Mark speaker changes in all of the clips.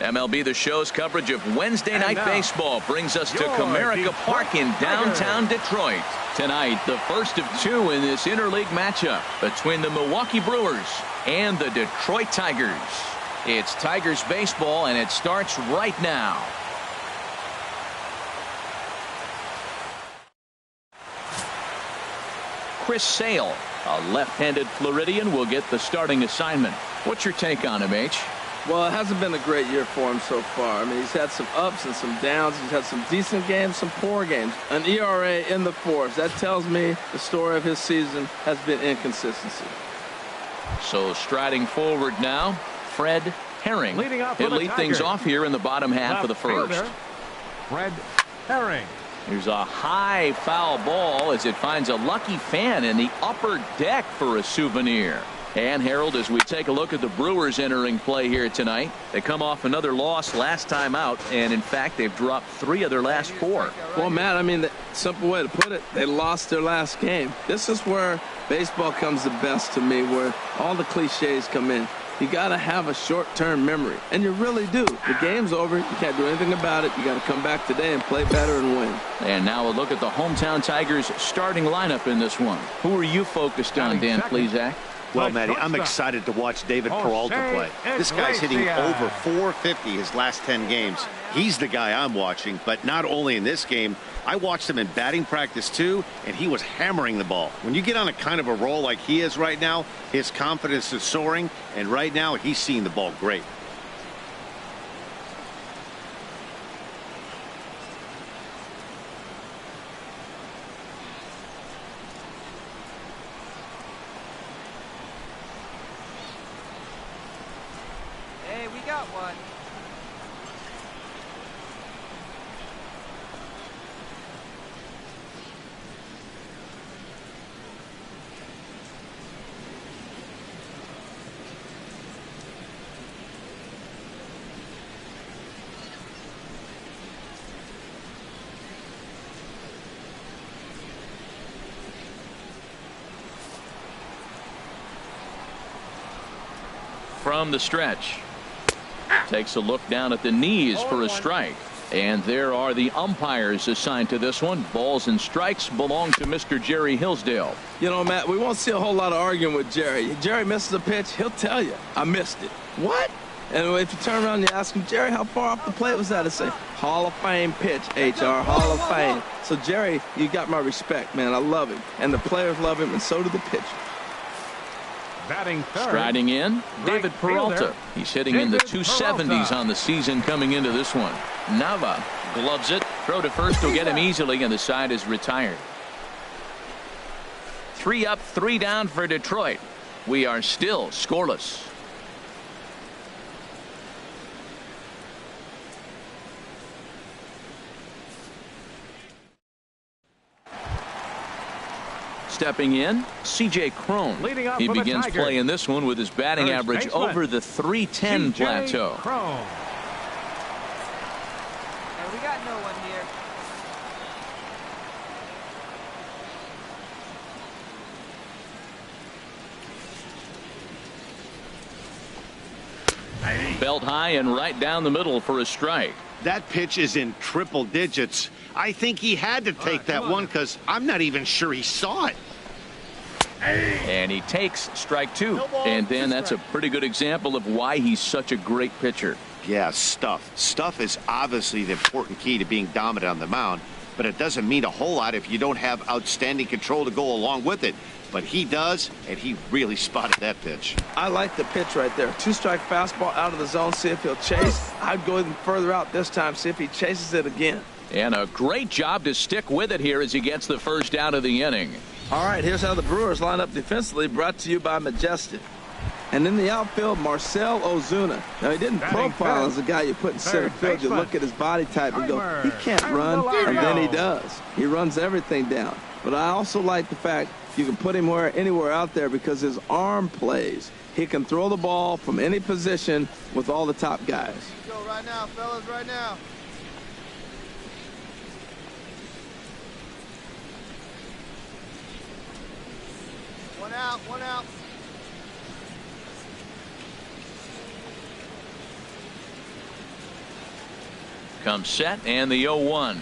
Speaker 1: MLB The Show's coverage of Wednesday Night Baseball brings us to Comerica Park in downtown Detroit. Tonight, the first of two in this interleague matchup between the Milwaukee Brewers and the Detroit Tigers. It's Tigers baseball, and it starts right now. Chris Sale, a left-handed Floridian, will get the starting assignment. What's your take on him, H?
Speaker 2: Well, it hasn't been a great year for him so far. I mean, he's had some ups and some downs. He's had some decent games, some poor games. An ERA in the fours. That tells me the story of his season has been inconsistency.
Speaker 1: So striding forward now, Fred Herring. He'll lead things off here in the bottom half of the first.
Speaker 3: Fred Herring.
Speaker 1: Here's a high foul ball as it finds a lucky fan in the upper deck for a souvenir. And Harold, as we take a look at the Brewers entering play here tonight, they come off another loss last time out, and in fact they've dropped 3 of their last 4.
Speaker 2: Well, Matt, I mean, the simple way to put it, they lost their last game. This is where baseball comes the best to me, where all the cliches come in. You got to have a short-term memory, and you really do. The game's over. You can't do anything about it. You got to come back today and play better and win.
Speaker 1: And now a look at the hometown Tigers starting lineup in this one. Who are you focused on, Dan Plesac?
Speaker 4: Well, Matty, I'm excited to watch David Peralta play. This guy's hitting over 450 his last 10 games. He's the guy I'm watching, but not only in this game, I watched him in batting practice too, and he was hammering the ball. When you get on a kind of a roll like he is right now, his confidence is soaring, and right now he's seeing the ball great.
Speaker 5: One.
Speaker 1: From the stretch. Takes a look down at the knees for a strike. And there are the umpires assigned to this one. Balls and strikes belong to Mr. Jerry Hillsdale.
Speaker 2: You know, Matt, we won't see a whole lot of arguing with Jerry. Jerry misses a pitch, he'll tell you, I missed it. What? And if you turn around and you ask him, Jerry, how far off the plate was that? It's a Hall of Fame pitch, HR, Hall of Fame. So, Jerry, you got my respect, man. I love him. And the players love him, and so do the pitchers.
Speaker 3: Batting third.
Speaker 1: Striding in, David Peralta.
Speaker 3: fielder,
Speaker 1: He's hitting in the
Speaker 3: David
Speaker 1: 270s
Speaker 3: Peralta.
Speaker 1: on the season coming into this one. Nava gloves it. Throw to first will get him easily, and the side is retired. 3 up, 3 down for Detroit. We are still scoreless. Stepping in, C.J. Crone.
Speaker 3: Leading off
Speaker 1: He
Speaker 3: for the
Speaker 1: begins
Speaker 3: Tigers.
Speaker 1: playing this one with his batting
Speaker 3: First
Speaker 1: average
Speaker 3: baseman,
Speaker 1: over the 310
Speaker 3: C.J.
Speaker 1: plateau.
Speaker 3: Crone.
Speaker 5: And we got no one here.
Speaker 1: Belt high and right down the middle for a strike.
Speaker 4: That pitch is in triple digits. I think he had to take that one because I'm not even sure he saw it.
Speaker 1: And he takes strike 2. And then that's a pretty good example of why he's such a great pitcher.
Speaker 4: Yeah, stuff. Stuff is obviously the important key to being dominant on the mound, but it doesn't mean a whole lot if you don't have outstanding control to go along with it. But he does, and he really spotted that pitch.
Speaker 2: I like the pitch right there. 2-strike fastball out of the zone. See if he'll chase. I'd go even further out this time. See if he chases it again.
Speaker 1: And a great job to stick with it here as he gets the first out of the inning.
Speaker 2: All right, here's how the Brewers line up defensively, brought to you by Majestic. And in the outfield, Marcell Ozuna. Now, he didn't
Speaker 3: Batting
Speaker 2: profile
Speaker 3: fifth.
Speaker 2: as a guy you put in center
Speaker 3: Third
Speaker 2: field. You
Speaker 3: baseman.
Speaker 2: look at his body type and go,
Speaker 3: Timer.
Speaker 2: he can't
Speaker 3: Time
Speaker 2: run,
Speaker 3: to let
Speaker 2: and then he
Speaker 3: go.
Speaker 2: does. He runs everything down. But I also like the fact you can put him anywhere out there because his arm plays. He can throw the ball from any position with all the top guys.
Speaker 5: Go right now, fellas, right now. One out, one out.
Speaker 1: Comes set and the 0-1.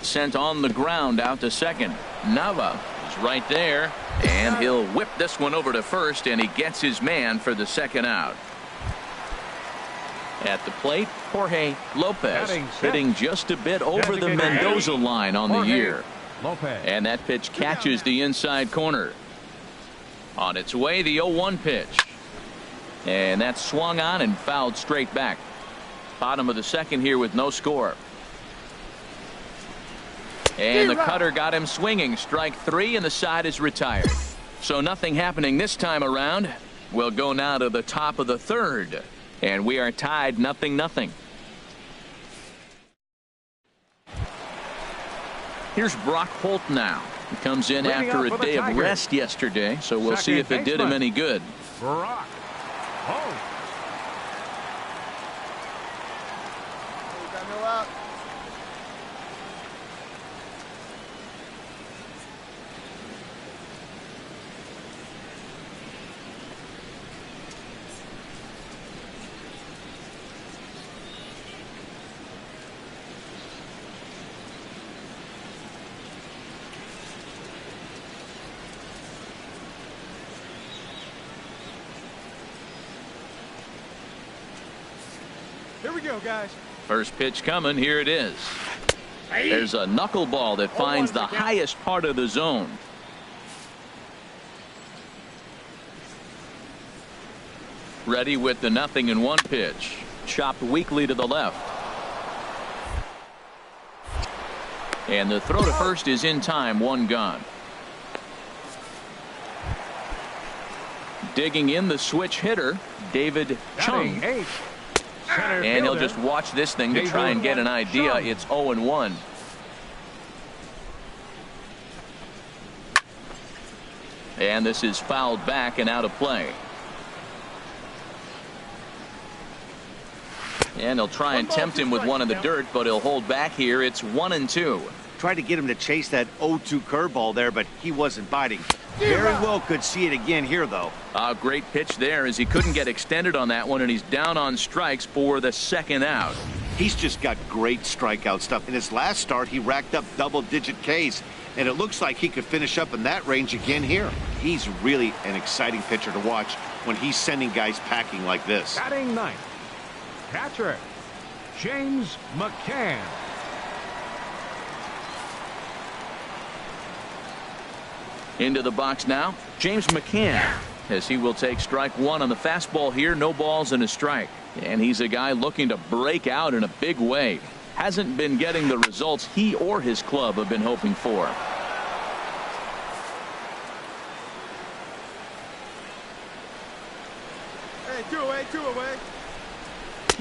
Speaker 1: Sent on the ground out to second. Nava is right there, and he'll whip this one over to first, and he gets his man for the second out. At the plate, Jorge Lopez
Speaker 3: Batting sixth.
Speaker 1: hitting just a bit over the
Speaker 3: Designated
Speaker 1: Mendoza line on the
Speaker 3: Jorge
Speaker 1: year.
Speaker 3: Lopez.
Speaker 1: And that pitch catches the inside corner. On its way, the 0-1 pitch. And that's swung on and fouled straight back. Bottom of the second here with no score. And the cutter got him swinging. Strike 3, and the side is retired. So nothing happening this time around. We'll go now to the top of the third. And we are tied 0-0. Here's Brock Holt now. He comes in
Speaker 3: Leading
Speaker 1: after
Speaker 3: off
Speaker 1: a
Speaker 3: for the
Speaker 1: day of
Speaker 3: Tigers.
Speaker 1: rest yesterday, so we'll see if
Speaker 3: Second
Speaker 1: it did him
Speaker 3: baseman.
Speaker 1: any good.
Speaker 3: Brock Holt.
Speaker 5: We got no out. Here we go, guys.
Speaker 1: First pitch coming. Here it is. There's a knuckleball that finds the highest part of the zone. Ready with the 0-1 pitch. Chopped weakly to the left. And the throw to first is in time. 1 gone. Digging in the switch hitter, David Chung.
Speaker 3: Batting 8th. Center
Speaker 1: And he'll
Speaker 3: fielder.
Speaker 1: just watch this thing to try and get an idea.
Speaker 3: Chung.
Speaker 1: It's 0-1. And this is fouled back and out of play. And he'll try and tempt him with one in the dirt, but he'll hold back here. It's 1-2.
Speaker 4: Tried to get him to chase that 0-2 curveball there, but he wasn't biting. Very well could see it again here, though.
Speaker 1: A great pitch there as he couldn't get extended on that one, and he's down on strikes for the second out.
Speaker 4: He's just got great strikeout stuff. In his last start, he racked up double-digit Ks, and it looks like he could finish up in that range again here. He's really an exciting pitcher to watch when he's sending guys packing like this.
Speaker 3: Batting 9th. Catcher James McCann.
Speaker 1: Into the box now, James McCann. as he will take strike one on the fastball here. No balls and a strike. And he's a guy looking to break out in a big way. Hasn't been getting the results he or his club have been hoping for.
Speaker 5: Hey, two away.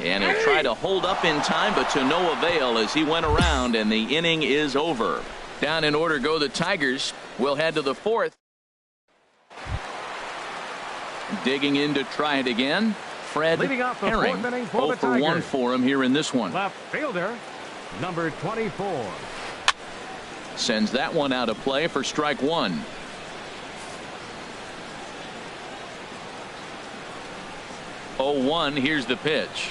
Speaker 1: And he'll try to hold up in time, but to no avail as he went around, and the inning is over. Down in order go the Tigers. We'll head to the fourth. Digging in to try it again, Fred Herring. 0 for 1 for him here in this one.
Speaker 3: Left fielder, number 24.
Speaker 1: Sends that one out of play for strike one. Oh, 1. Here's the pitch.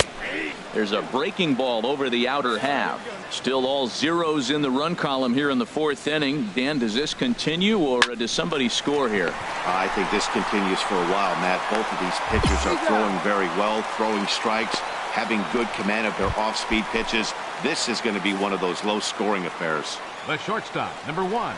Speaker 1: There's a breaking ball over the outer half. Still all zeros in the run column here in the fourth inning. Dan, does this continue, or does somebody score here?
Speaker 4: I think this continues for a while, Matt. Both of these pitchers are throwing very well, throwing strikes, having good command of their off-speed pitches. This is going to be one of those low-scoring affairs.
Speaker 3: The shortstop, number 1.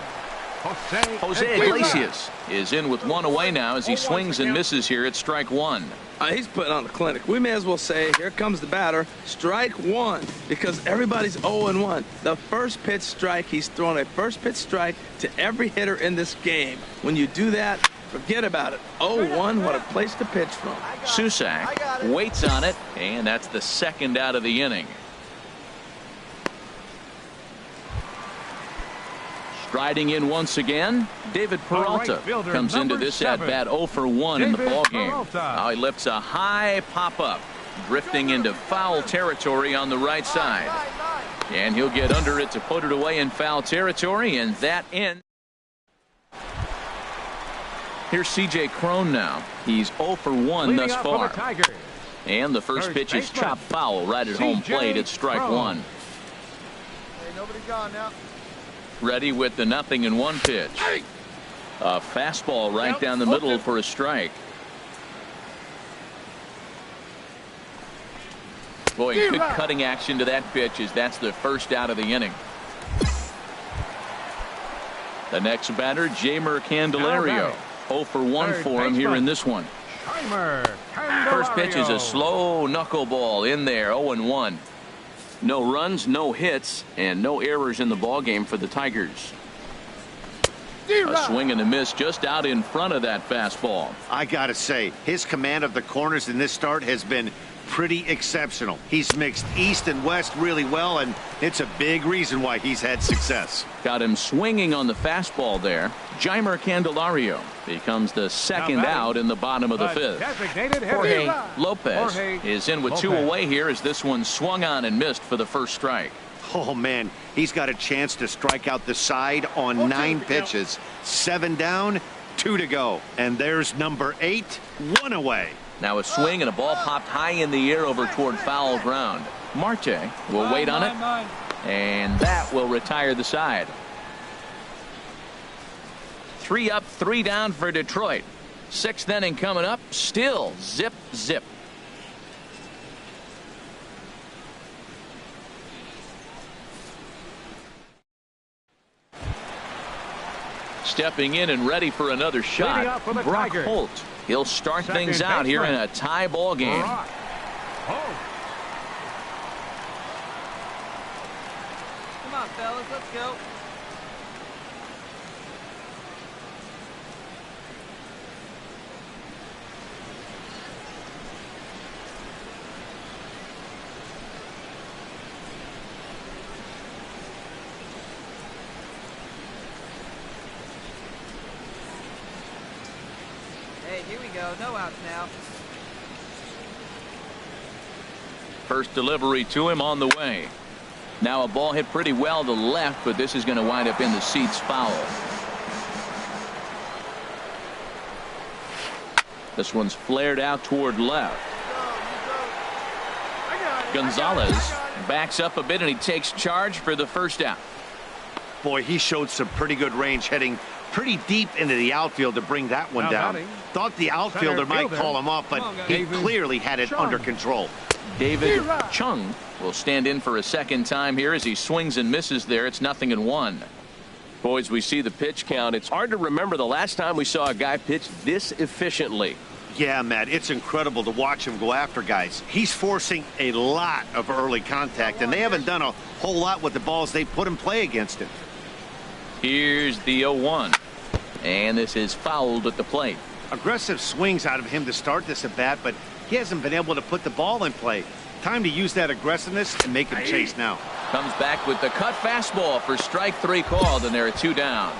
Speaker 1: Jose Iglesias is in with one away now as he swings and misses here at strike one.
Speaker 2: He's putting on a clinic. We may as well say, here comes the batter, strike one, because everybody's 0-1. The first pitch strike, he's thrown a first pitch strike to every hitter in this game. When you do that, forget about it. 0-1, what a place to pitch from.
Speaker 1: Susak waits on it, and that's the second out of the inning. Striding in once again, David Peralta comes into this at bat 0 for 1 in the ballgame. Now he lifts a high pop-up, drifting into foul territory on the right side. And he'll get under it to put it away in foul territory, and that ends. Here's C.J. Cron now. He's 0 for 1 thus far. And the first pitch is chopped foul right at home plate at strike one.
Speaker 5: Hey, nobody gone now.
Speaker 1: Ready with the 0-1 pitch. A fastball right down the middle for a strike. Boy, good cutting action to that pitch as that's the first out of the inning. The next batter, Jeimer Candelario. 0 for 1 for him here in this one. First pitch is a slow knuckleball in there, 0-1. No runs, no hits, and no errors in the ballgame for the Tigers. A swing and a miss just out in front of that fastball.
Speaker 4: I got to say, his command of the corners in this start has been pretty exceptional. He's mixed east and west really well, and it's a big reason why he's had success.
Speaker 1: Got him swinging on the fastball there. Jeimer Candelario becomes the second out in the bottom of the fifth. Jorge Lopez is in with two away here as this one swung on and missed for the first strike.
Speaker 4: Oh, man, he's got a chance to strike out the side on 9 pitches. 7 down, 2 to go. And there's number 8, 1 away.
Speaker 1: Now a swing and a ball popped high in the air over toward foul ground. Marte will wait on it, and that will retire the side. 3 up, 3 down for Detroit. 6th inning coming up. Still zip, zip. Stepping in and ready for another shot, Brock Holt. He'll start things out here in a tie ball game.
Speaker 5: Come on, fellas, let's go. Here we go. No outs now.
Speaker 1: First delivery to him on the way. Now a ball hit pretty well to left, but this is going to wind up in the seats foul. This one's flared out toward left. Gonzalez backs up a bit and he takes charge for the first out.
Speaker 4: Boy, he showed some pretty good range, heading pretty deep into the outfield to bring that one down. Thought the outfielder might call him off, but he clearly had it under control.
Speaker 1: David Chung will stand in for a second time here as he swings and misses there. It's 0-1.
Speaker 6: Boys, we see the pitch count. It's hard to remember the last time we saw a guy pitch this efficiently.
Speaker 4: Yeah, Matt, it's incredible to watch him go after guys. He's forcing a lot of early contact, and they haven't done a whole lot with the balls they put in play against him.
Speaker 1: Here's the 0-1. And this is fouled at the plate.
Speaker 4: Aggressive swings out of him to start this at bat, but he hasn't been able to put the ball in play. Time to use that aggressiveness and make him chase now.
Speaker 1: Comes back with the cut fastball for strike 3 called, and there are 2 down.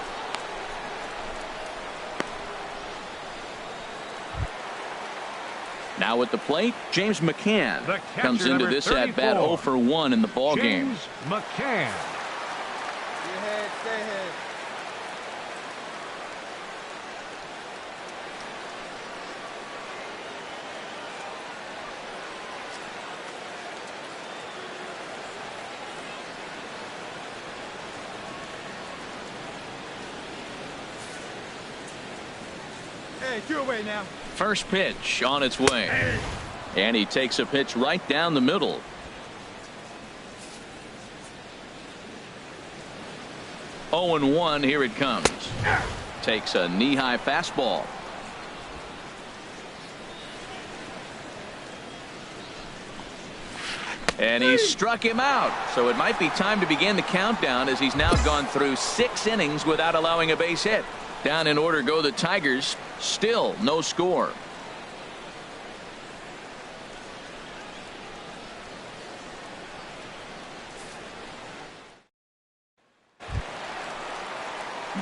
Speaker 1: Now at the plate, James McCann comes into this at bat 0 for 1 in the ball game.
Speaker 3: James McCann.
Speaker 5: Stay ahead, stay ahead. Hey, 2 away now.
Speaker 1: First pitch on its way. And he takes a pitch right down the middle. Oh and 1, here it comes. Takes a knee-high fastball. And he struck him out. So it might be time to begin the countdown, as he's now gone through 6 innings without allowing a base hit. Down in order go the Tigers. Still no score.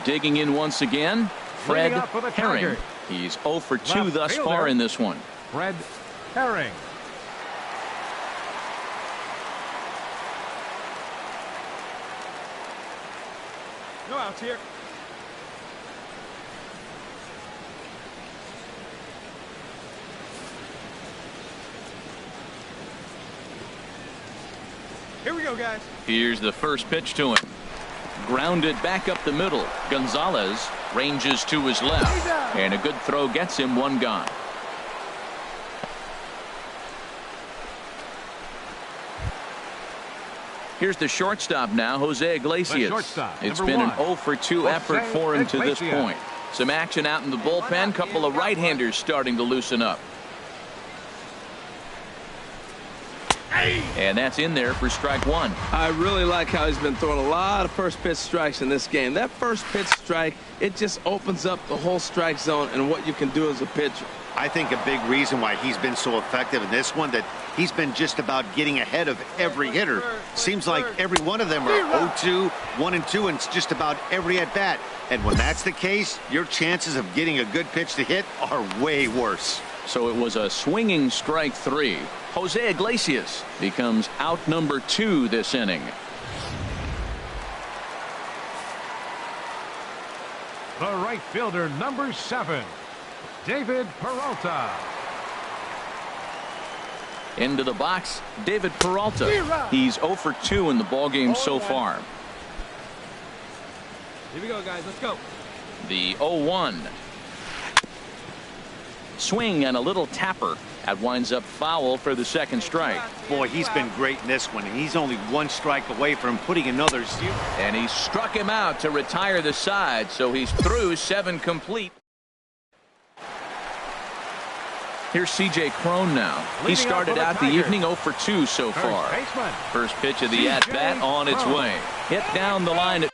Speaker 1: Digging in once again, Fred Herring. He's 0 for 2 thus far in this one.
Speaker 3: Fred Herring.
Speaker 5: No outs here. Here we go, guys.
Speaker 1: Here's the first pitch to him. Grounded back up the middle. Gonzalez ranges to his left. And a good throw gets him 1 gone. Here's the shortstop now, Jose Iglesias. It's been an 0 for 2 effort for him to this point. Some action out in the bullpen. Couple of right-handers starting to loosen up. And that's in there for strike 1.
Speaker 2: I really like how he's been throwing a lot of first pitch strikes in this game. That first pitch strike, it just opens up the whole strike zone and what you can do as a pitcher.
Speaker 4: I think a big reason why he's been so effective in this one, that he's been just about getting ahead of every hitter. Seems like every one of them are 0-2, 1-2, and it's just about every at bat. And when that's the case, your chances of getting a good pitch to hit are way worse.
Speaker 1: So it was a swinging strike 3. Jose Iglesias becomes out number 2 this inning.
Speaker 3: The right fielder, number 7, David Peralta.
Speaker 1: Into the box, David Peralta. He's 0 for 2 in the ballgame so far.
Speaker 5: Here we go, guys. Let's go.
Speaker 1: The 0-1. Swing and a little tapper. That winds up foul for the second strike.
Speaker 4: Boy, he's been great in this one, and he's only 1 strike away from putting another 0.
Speaker 1: And he struck him out to retire the side, so he's through 7 complete. Here's C.J. Cron now. He started out the evening 0 for 2 so far. First pitch of the at-bat on its way. Hit down the line.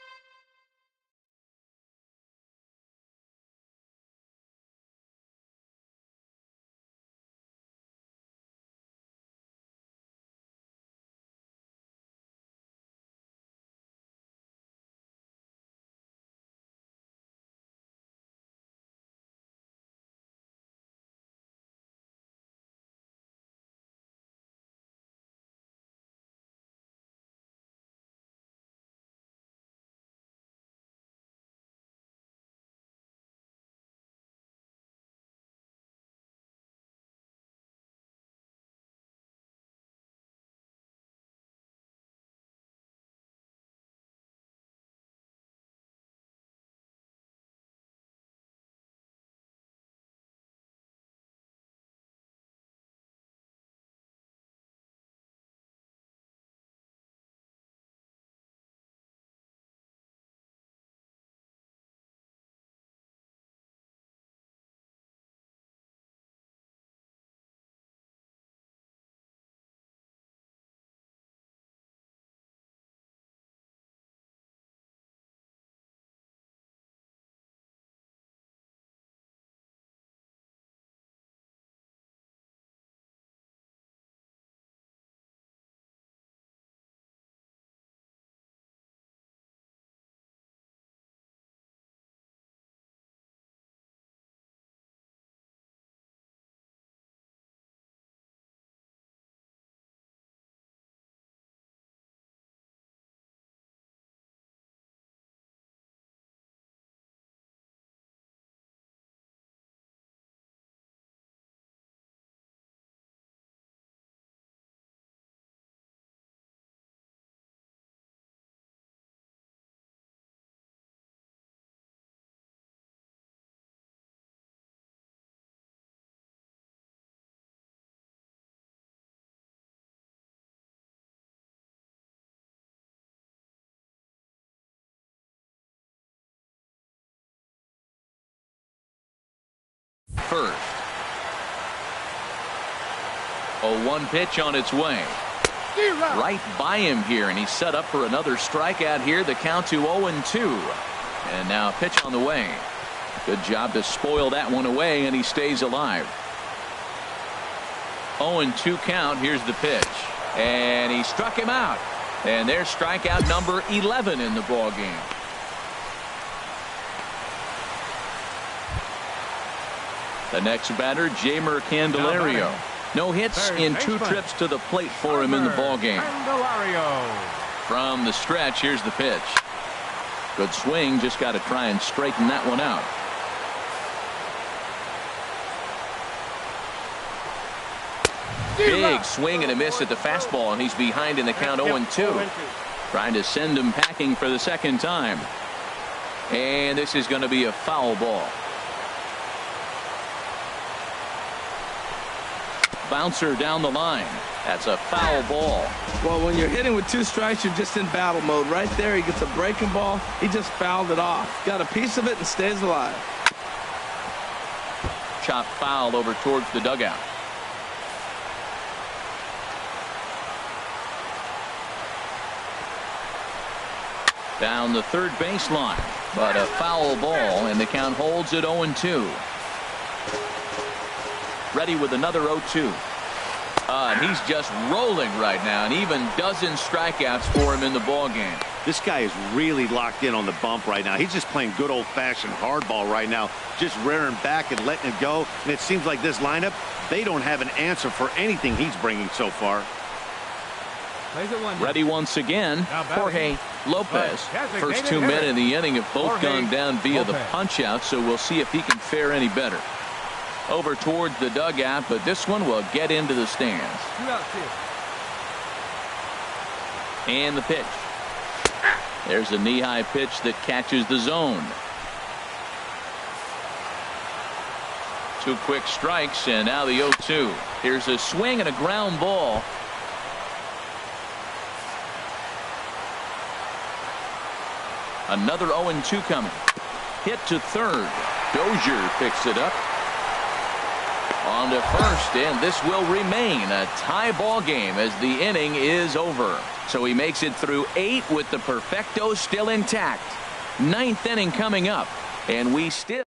Speaker 1: first. 0-1 pitch on its way. Right by him here, and he's set up for another strikeout here. The count to 0-2. And now a pitch on the way. Good job to spoil that one away, and he stays alive. 0-2 count. Here's the pitch. And he struck him out. And there's strikeout number 11 in the ball game. The next batter, Jamer Candelario. No hits in 2 trips to the plate for him in the ball game. From the stretch, here's the pitch. Good swing, just got to try and straighten that one out. Big swing and a miss at the fastball, and he's behind in the count 0-2. Trying to send him packing for the second time. And this is going to be a foul ball. Bouncer down the line. That's a foul ball.
Speaker 2: Well, when you're hitting with 2 strikes, you're just in battle mode. Right there, he gets a breaking ball. He just fouled it off. Got a piece of it and stays alive.
Speaker 1: Chop foul over towards the dugout. Down the third baseline, but a foul ball, and the count holds at 0-2. Ready with another 0-2. And he's just rolling right now, and even dozen strikeouts for him in the ball game.
Speaker 4: This guy is really locked in on the bump right now. He's just playing good old-fashioned hardball right now, just rearing back and letting it go. And it seems like this lineup, they don't have an answer for anything he's bringing so far.
Speaker 1: Ready once again, Jorge Lopez. First 2 men in the inning have both gone down via the punch-out, so we'll see if he can fare any better. Over towards the dugout, but this one will get into the stands. And the pitch. There's a knee-high pitch that catches the zone. 2 quick strikes, and now the 0-2. Here's a swing and a ground ball. Another 0-2 coming. Hit to third. Dozier picks it up. On to first, and this will remain a tie ball game as the inning is over. So he makes it through 8 with the perfecto still intact. 9th inning coming up, and we still.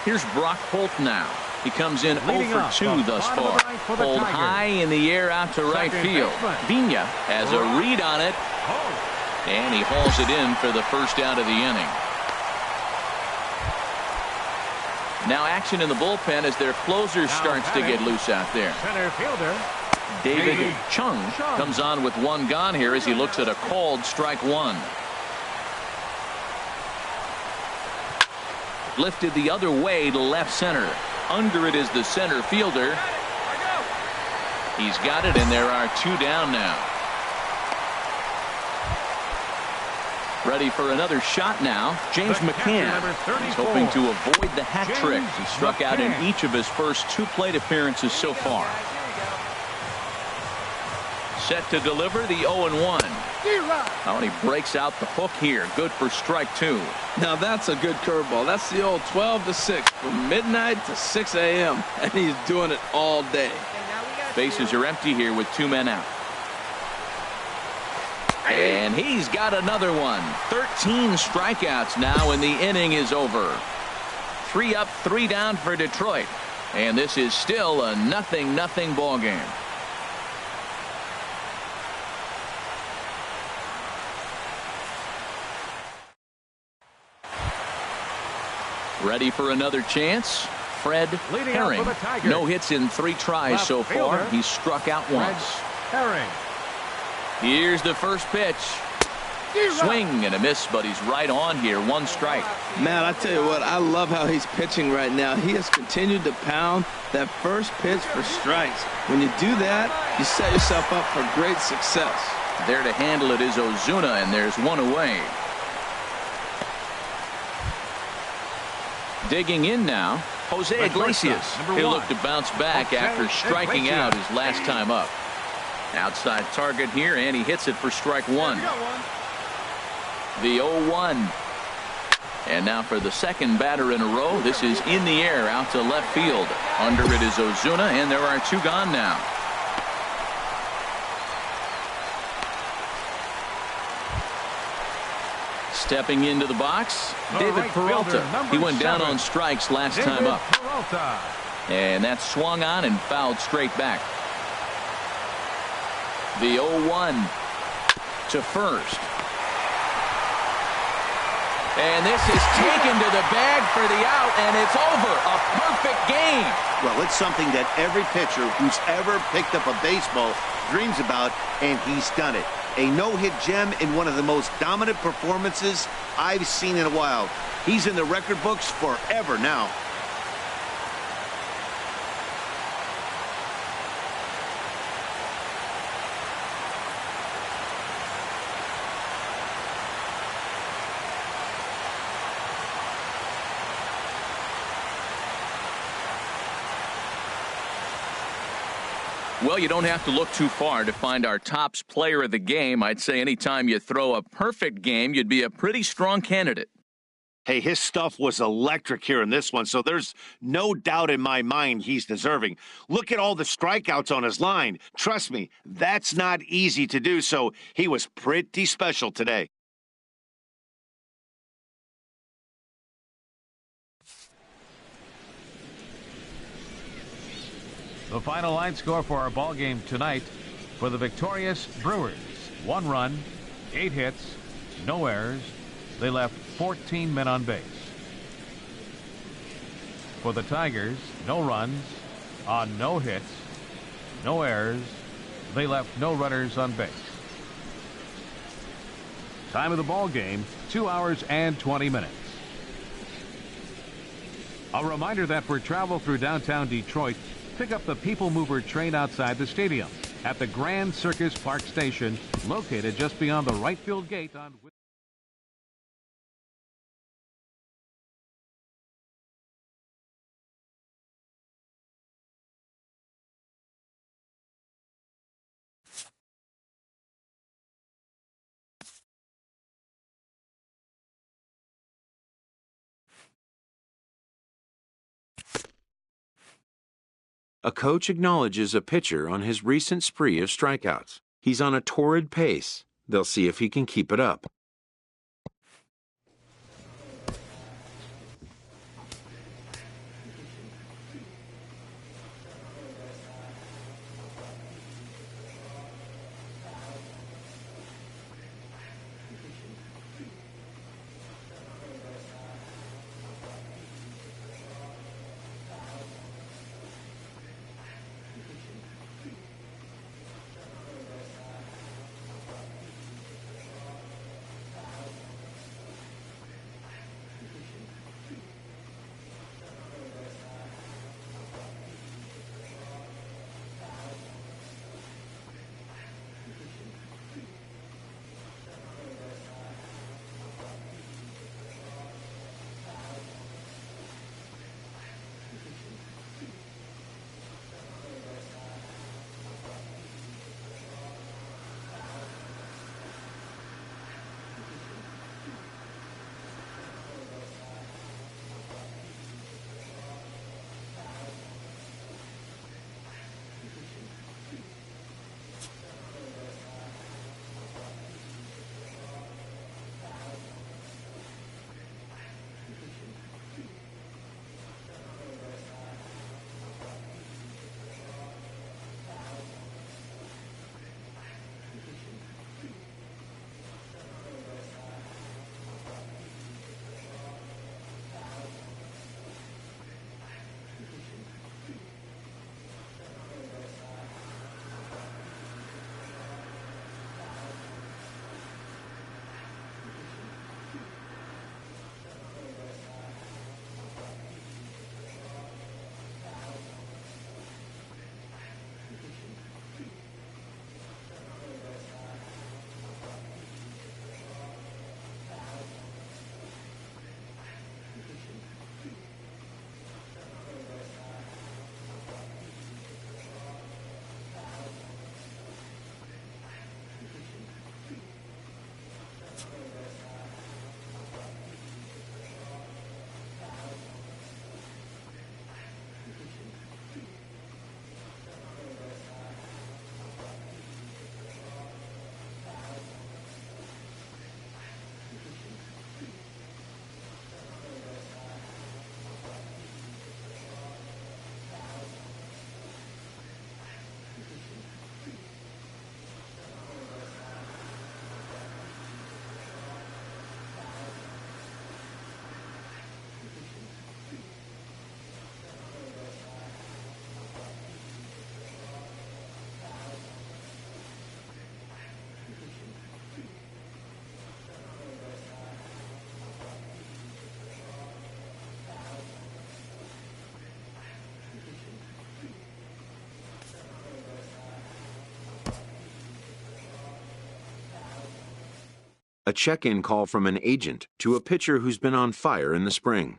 Speaker 1: Here's Brock Holt now. He comes in 0 for 2 thus far. Pulled high in the air out to right field. Vina has a read on it, and he hauls it in for the first out of the inning. Now action in the bullpen as their closer starts to get loose out there.
Speaker 3: Center fielder
Speaker 1: David Chung comes on with 1 gone here as he looks at a called strike 1. Lifted the other way to left center. Under it is the center fielder. He's got it, and there are 2 down now. Ready for another shot now. James McCann. He's hoping to avoid the hat trick. He struck out in each of his first 2 plate appearances so far. Set to deliver the 0-1. Oh, and he breaks out the hook here. Good for strike 2.
Speaker 2: Now that's a good curveball. That's the old 12 to 6 from midnight to 6 a.m. and he's doing it all day.
Speaker 1: Bases are empty here with 2 men out. And he's got another one. 13 strikeouts now, and the inning is over. 3 up, 3 down for Detroit. And this is still a 0-0 ball game. Ready for another chance. Fred Herring. No hits in 3 tries so far. He's struck out once.
Speaker 3: Herring.
Speaker 1: Here's the first pitch. Swing and a miss, but he's right on here. 1 strike.
Speaker 2: Man, I tell you what, I love how he's pitching right now. He has continued to pound that first pitch for strikes. When you do that, you set yourself up for great success.
Speaker 1: There to handle it is Ozuna, and there's 1 away. Digging in now, Jose Iglesias. He'll look to bounce back after striking out his last time up. Outside target here, and he hits it for strike 1. The 0-1. And now for the second batter in a row. This is in the air out to left field. Under it is Ozuna, and there are 2 gone now. Stepping into the box, David Peralta. He went down on strikes last time up. And that's swung on and fouled straight back. The 0-1 to first. And this is taken to the bag for the out, and it's over. A perfect game.
Speaker 4: Well, it's something that every pitcher who's ever picked up a baseball dreams about, and he's done it. A no-hit gem in one of the most dominant performances I've seen in a while. He's in the record books forever now.
Speaker 1: Well, you don't have to look too far to find our tops player of the game. I'd say anytime you throw a perfect game, you'd be a pretty strong candidate.
Speaker 4: Hey, his stuff was electric here in this one, so there's no doubt in my mind he's deserving. Look at all the strikeouts on his line. Trust me, that's not easy to do, so he was pretty special today.
Speaker 3: The final line score for our ball game tonight for the victorious Brewers: 1 run, 8 hits, no errors. They left 14 men on base. For the Tigers, no runs on no hits, no errors. They left no runners on base. Time of the ball game, 2 hours and 20 minutes. A reminder that for travel through downtown Detroit, pick up the People Mover train outside the stadium at the Grand Circus Park Station, located just beyond the right field gate on...
Speaker 7: A coach acknowledges a pitcher on his recent spree of strikeouts. He's on a torrid pace. They'll see if he can keep it up. a check-in call from an agent to a pitcher who's been on fire in the spring.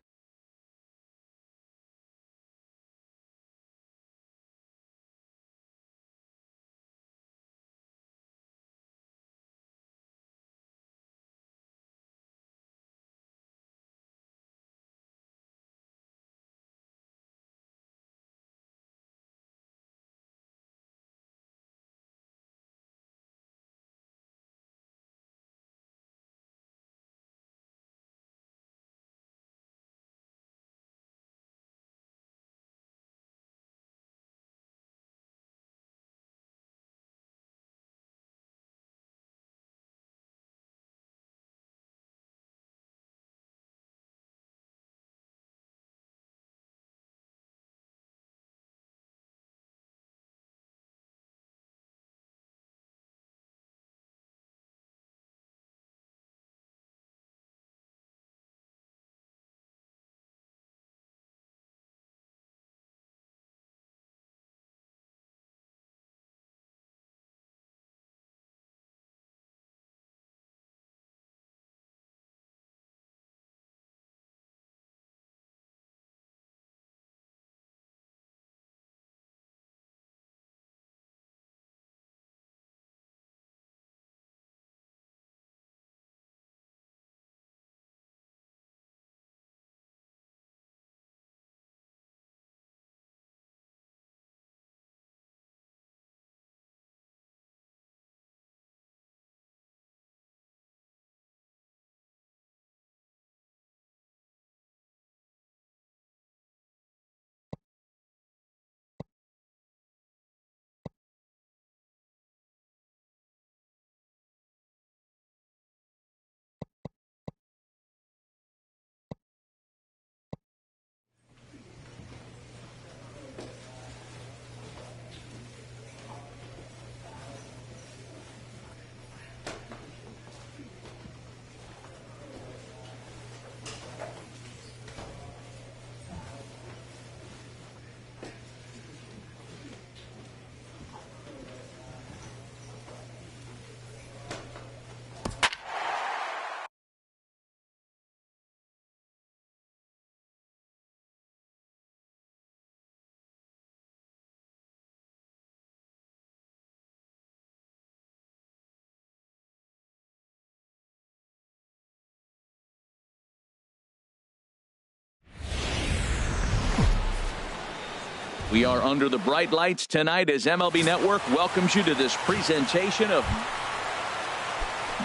Speaker 1: We are under the bright lights tonight as MLB Network welcomes you to this presentation of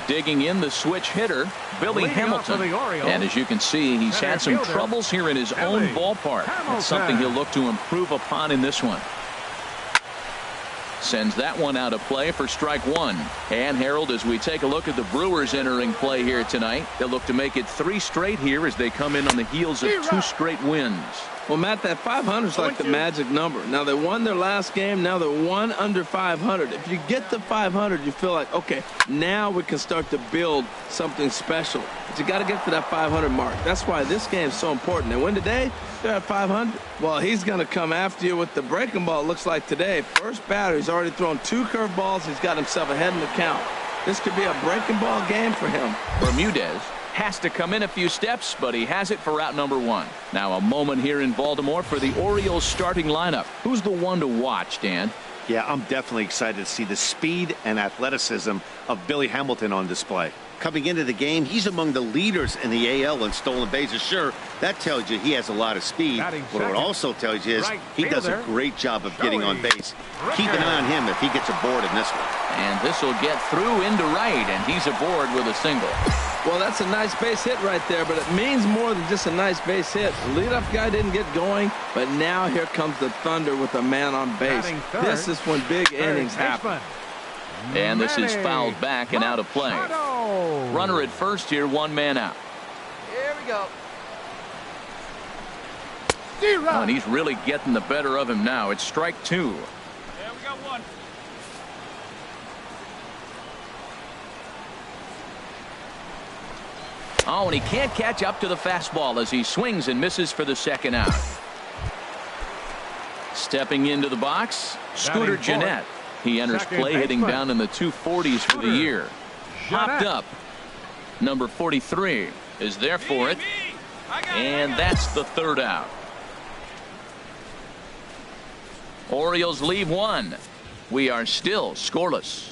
Speaker 1: digging in the switch hitter, Billy Hamilton. And as you can see, he's had some troubles here in his own ballpark. That's something he'll look to improve upon in this one. Sends that one out of play for strike one. And Harold, as we take a look at the Brewers entering play here tonight, they'll look to make it 3 straight here as they come in on the heels of 2 straight wins.
Speaker 2: Well, Matt, that 500 is like the magic number. Now, they won their last game. Now they're 1 under 500. If you get to 500, you feel like, okay, now we can start to build something special. But you got to get to that 500 mark. That's why this game is so important. And when today, they're at 500. Well, he's going to come after you with the breaking ball, it looks like today. First batter, he's already thrown 2 curveballs. He's got himself ahead in the count. This could be a breaking ball game for him.
Speaker 1: Bermudez has to come in a few steps, but he has it for out number 1. Now a moment here in Baltimore for the Orioles starting lineup. Who's the one to watch, Dan?
Speaker 4: Yeah, I'm definitely excited to see the speed and athleticism of Billy Hamilton on display. Coming into the game, he's among the leaders in the AL in stolen bases. Sure, that tells you he has a lot of speed. What it also tells you is he does a great job of getting on base. Keep an eye on him if he gets aboard in this one.
Speaker 1: And this will get through into right, and he's aboard with a single.
Speaker 2: Well, that's a nice base hit right there, but it means more than just a nice base hit. The leadoff guy didn't get going, but now here comes the Thunder with a man on base. This is when big innings happen.
Speaker 1: And this is fouled back and out of play. Runner at first here, 1 man out.
Speaker 8: Here we go.
Speaker 1: Oh, and he's really getting the better of him now. It's strike 2.
Speaker 5: Yeah, we got 1.
Speaker 1: Oh, and he can't catch up to the fastball as he swings and misses for the second out. Stepping into the box, Scooter Gennett. He enters play hitting down in the 240s for the year. Popped up. Number 43 is there for it. And that's the third out. Orioles leave one. We are still scoreless.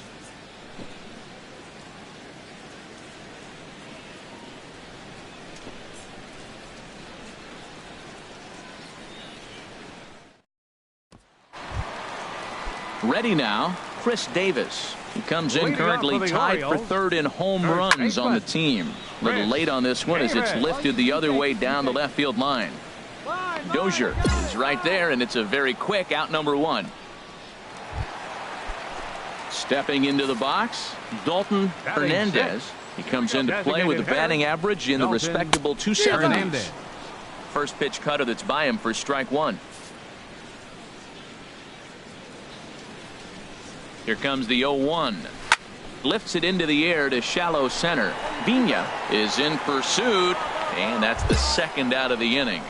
Speaker 1: Ready now, Chris Davis. He comes in currently tied for third in home runs on the team. A little late on this one as it's lifted the other way down the left field line. Dozier is right there, and it's a very quick out number one. Stepping into the box, Dalton Hernandez. He comes into play with a batting average in the respectable 270s. First pitch cutter that's by him for strike one. Here comes the 0-1. Lifts it into the air to shallow center. Vina is in pursuit, and that's the second out of the inning.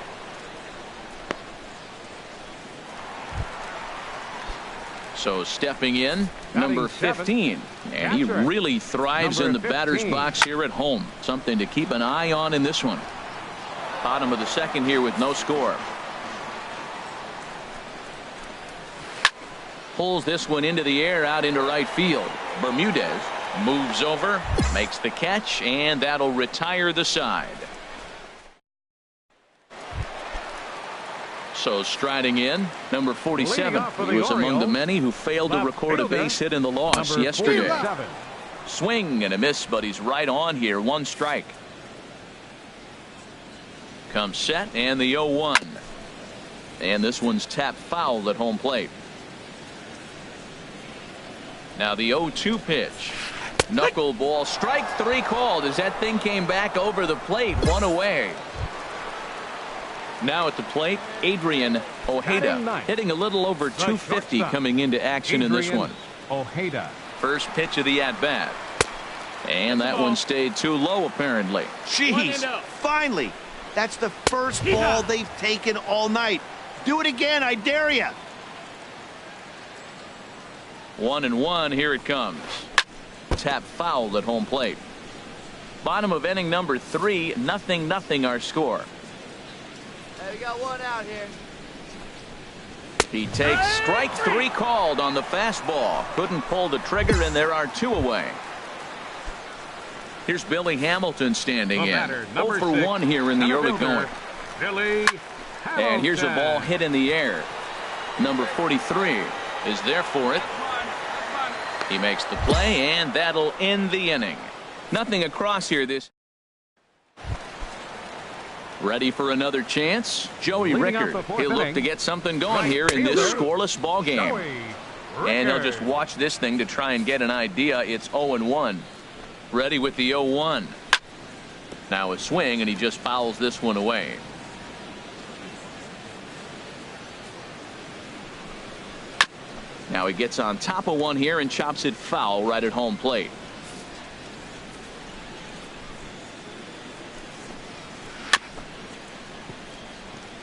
Speaker 1: So stepping in, number 15, and he really thrives in the batter's box here at home. Something to keep an eye on in this one. Bottom of the second here with no score. Pulls this one into the air out into right field. Bermudez moves over, makes the catch, and that'll retire the side. So striding in, number 47. He was among the many who failed to record a base hit in the loss yesterday. Swing and a miss, but he's right on here. One strike. Comes set, and the 0-1. And this one's tapped foul at home plate. Now the 0-2 pitch. Knuckleball, strike three called as that thing came back over the plate, one away. Now at the plate, Adrian Ojeda, hitting a little over 250 coming into action in this one.
Speaker 3: Ojeda.
Speaker 1: First pitch of the at-bat. And that one stayed too low apparently.
Speaker 4: Jeez, finally. That's the first ball they've taken all night. Do it again, I dare you.
Speaker 1: 1-1, here it comes. Tap foul at home plate. Bottom of inning number 3, 0-0 our score.
Speaker 8: Hey, we got one out here.
Speaker 1: He takes strike 3 called on the fastball. Couldn't pull the trigger, and there are 2 away. Here's Billy Hamilton standing in. 0 for 1 here in the early going.
Speaker 3: Billy Hamilton.
Speaker 1: And here's a ball hit in the air. Number 43 is there for it. He makes the play, and that'll end the inning. Nothing across here. This ready for another chance. Joey Rickard. He'll look to get something going here in this scoreless ball game. And they'll just watch this thing to try and get an idea. It's 0-1. Ready with the 0-1. Now a swing, and he just fouls this one away. Now he gets on top of one here and chops it foul right at home plate.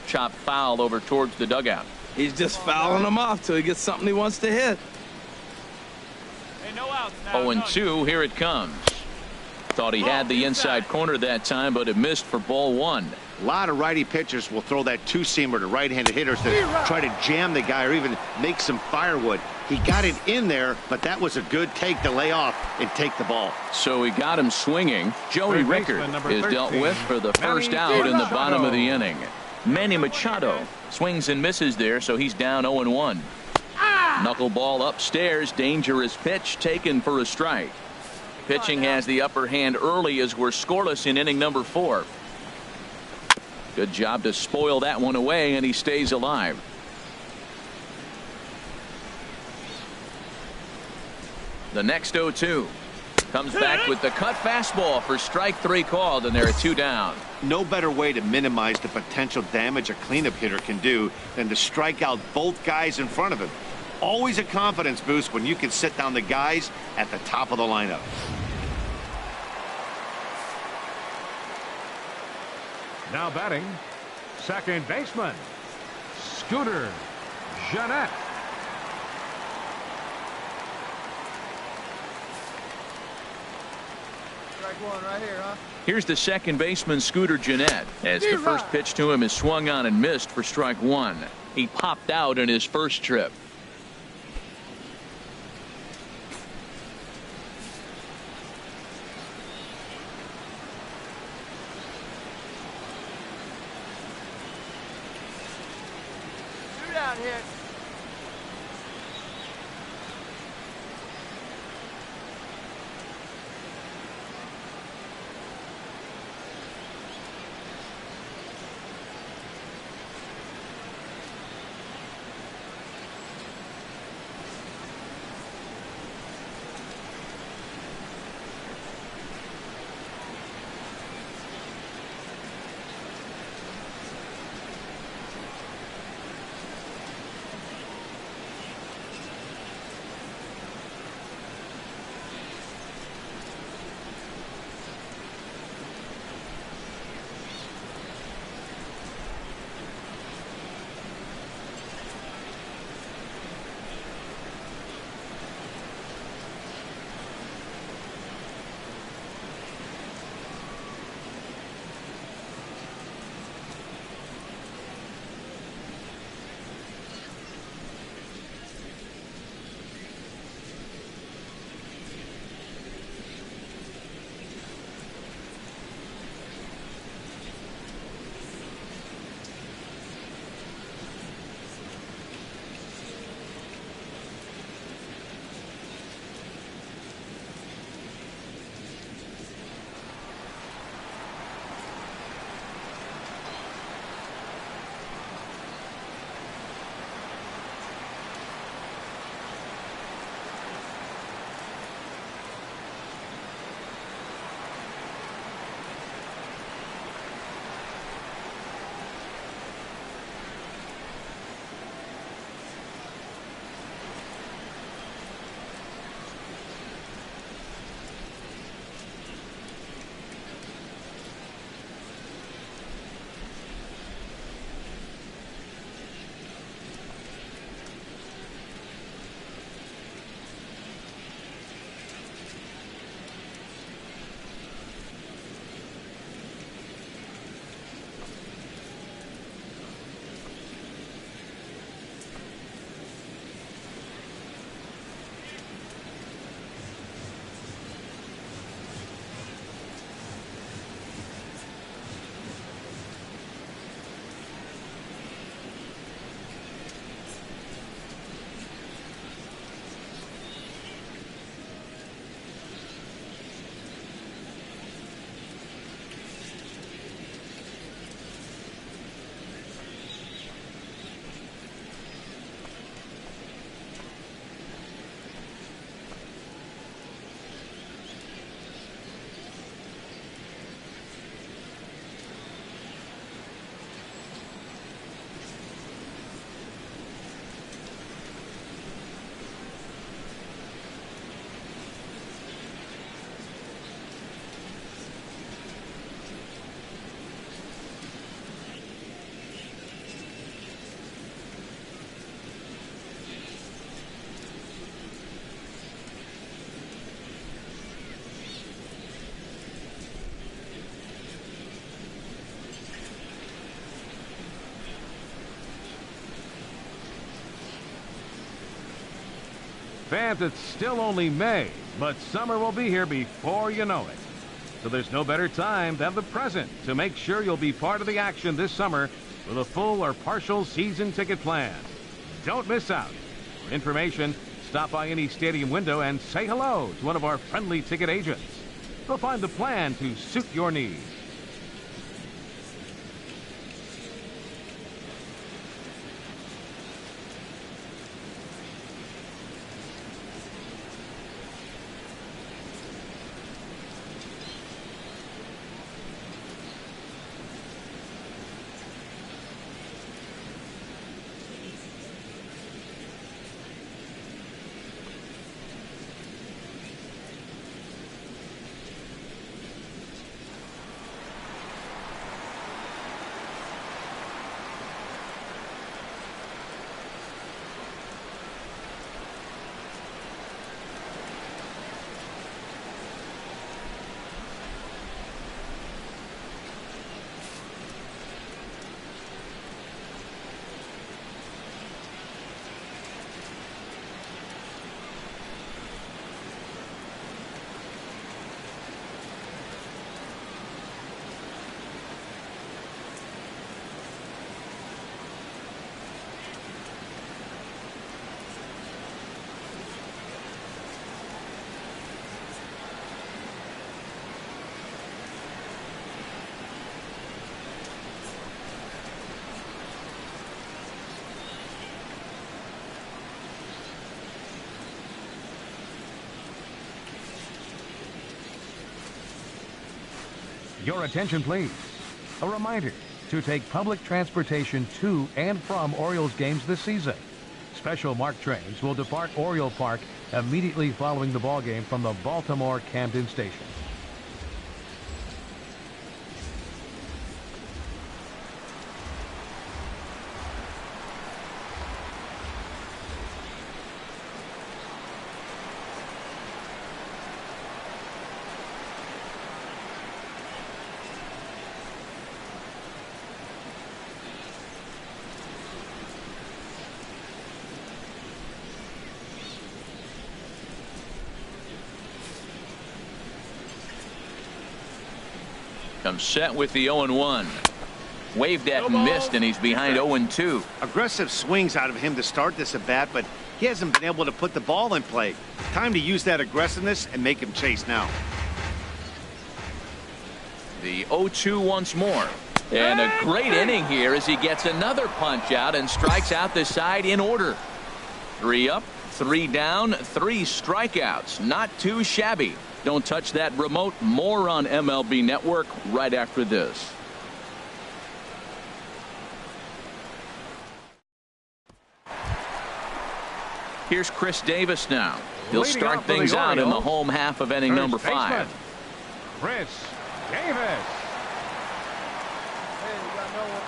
Speaker 1: Chop foul over towards the dugout.
Speaker 2: He's just fouling them off till he gets something he wants to hit.
Speaker 1: 0-2, here it comes. Thought he had the inside corner that time, but it missed for ball 1.
Speaker 4: A lot of righty pitchers will throw that two-seamer to right-handed hitters to try to jam the guy or even make some firewood. He got it in there, but that was a good take to lay off and take the ball.
Speaker 1: So he got him swinging. Joey Rickard is dealt with for the first out in the bottom of the inning. Manny Machado swings and misses there, so he's down 0-1. Knuckleball upstairs, dangerous pitch taken for a strike. Pitching has the upper hand early as we're scoreless in inning number 4. Good job to spoil that one away, and he stays alive. The next 0-2 comes back with the cut fastball for strike 3 called, and there are 2 down.
Speaker 4: No better way to minimize the potential damage a cleanup hitter can do than to strike out both guys in front of him. Always a confidence boost when you can sit down the guys at the top of the lineup.
Speaker 3: Now batting, second baseman, Scooter Jeanette.
Speaker 8: Strike one right here, huh?
Speaker 1: Here's the second baseman, Scooter Gennett, as the first pitch to him is swung on and missed for strike one. He popped out in his first trip.
Speaker 8: Shoot out here.
Speaker 3: Fans, it's still only May, but summer will be here before you know it. So there's no better time than the present to make sure you'll be part of the action this summer with a full or partial season ticket plan. Don't miss out. For information, stop by any stadium window and say hello to one of our friendly ticket agents. They'll find the plan to suit your needs. Your attention, please. A reminder to take public transportation to and from Orioles games this season. Special marked trains will depart Oriole Park immediately following the ballgame from the Baltimore Camden Station.
Speaker 1: Comes set with the 0-1. Waved at and missed, and he's behind 0-2.
Speaker 4: Aggressive swings out of him to start this at bat, but he hasn't been able to put the ball in play. Time to use that aggressiveness and make him chase now.
Speaker 1: The 0-2 once more. And a great inning here as he gets another punch out and strikes out the side in order. 3 up, 3 down, 3 strikeouts. Not too shabby. Don't touch that remote. More on MLB Network right after this. Here's Chris Davis now. He'll start things out in the home half of inning number 5.
Speaker 3: Chris Davis.
Speaker 8: Hey, you got no one.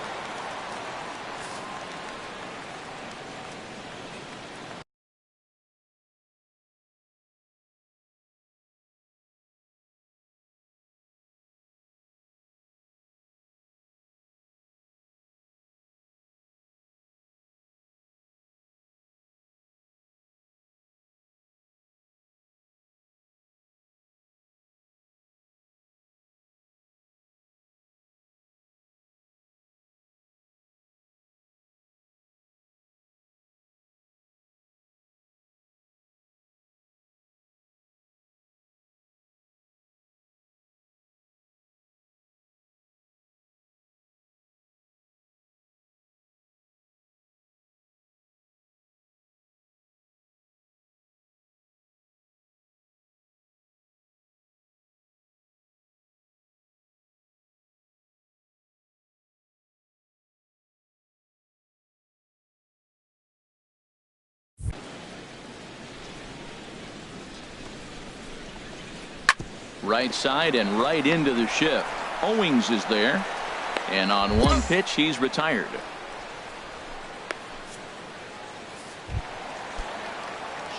Speaker 1: Right side and right into the shift. Owings is there. And on one pitch, he's retired.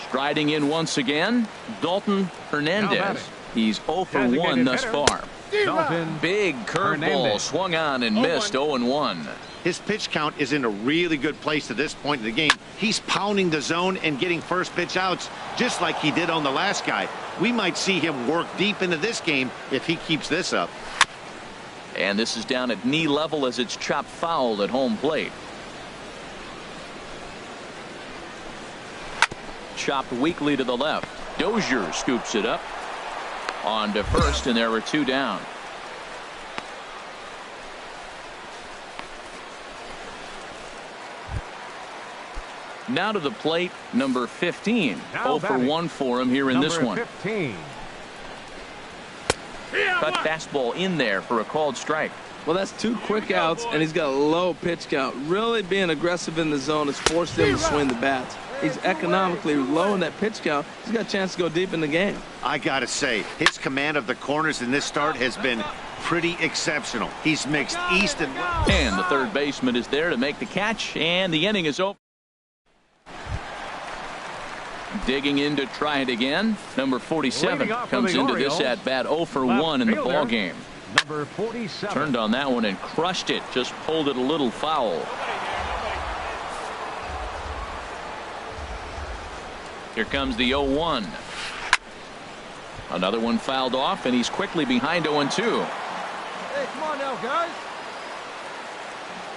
Speaker 1: Striding in once again, Dalton Hernandez. He's 0 for 1 thus far.
Speaker 3: Dalton
Speaker 1: Big curveball swung on and missed. 0-1.
Speaker 4: His pitch count is in a really good place at this point in the game. He's pounding the zone and getting first pitch outs just like he did on the last guy. We might see him work deep into this game if he keeps this up.
Speaker 1: And this is down at knee level as it's chopped foul at home plate. Chopped weakly to the left. Dozier scoops it up on to first, and there were 2 down. Now to the plate, number 15. 0 for 1 for him here in this one.
Speaker 3: 15.
Speaker 1: Cut fastball in there for a called strike.
Speaker 2: Well, that's 2 quick outs, and he's got a low pitch count. Really being aggressive in the zone has forced him to swing the bats. He's economically low in that pitch count. He's got a chance to go deep in the game.
Speaker 4: I got to say, his command of the corners in this start has been pretty exceptional. He's mixed east and west.
Speaker 1: And the third baseman is there to make the catch, and the inning is over. Digging in to try it again. Number 47 comes into this at bat 0 for 1 in the ball game.
Speaker 3: Number 47.
Speaker 1: Turned on that one and crushed it. Just pulled it a little foul. Here comes the 0-1. Another one fouled off, and he's quickly behind 0-2.
Speaker 8: Hey, come on now, guys.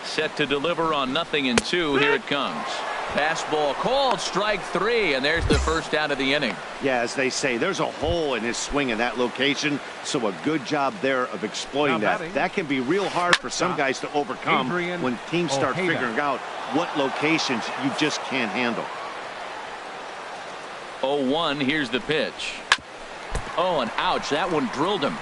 Speaker 1: Set to deliver on 0-2. Here it comes. Fastball called, strike 3, and there's the first out of the inning.
Speaker 4: Yeah, as they say, there's a hole in his swing in that location, so a good job there of exploiting that. That can be real hard for some guys to overcome when teams start figuring out what locations you just can't handle.
Speaker 1: 0-1, here's the pitch. Oh, and ouch, that one drilled him.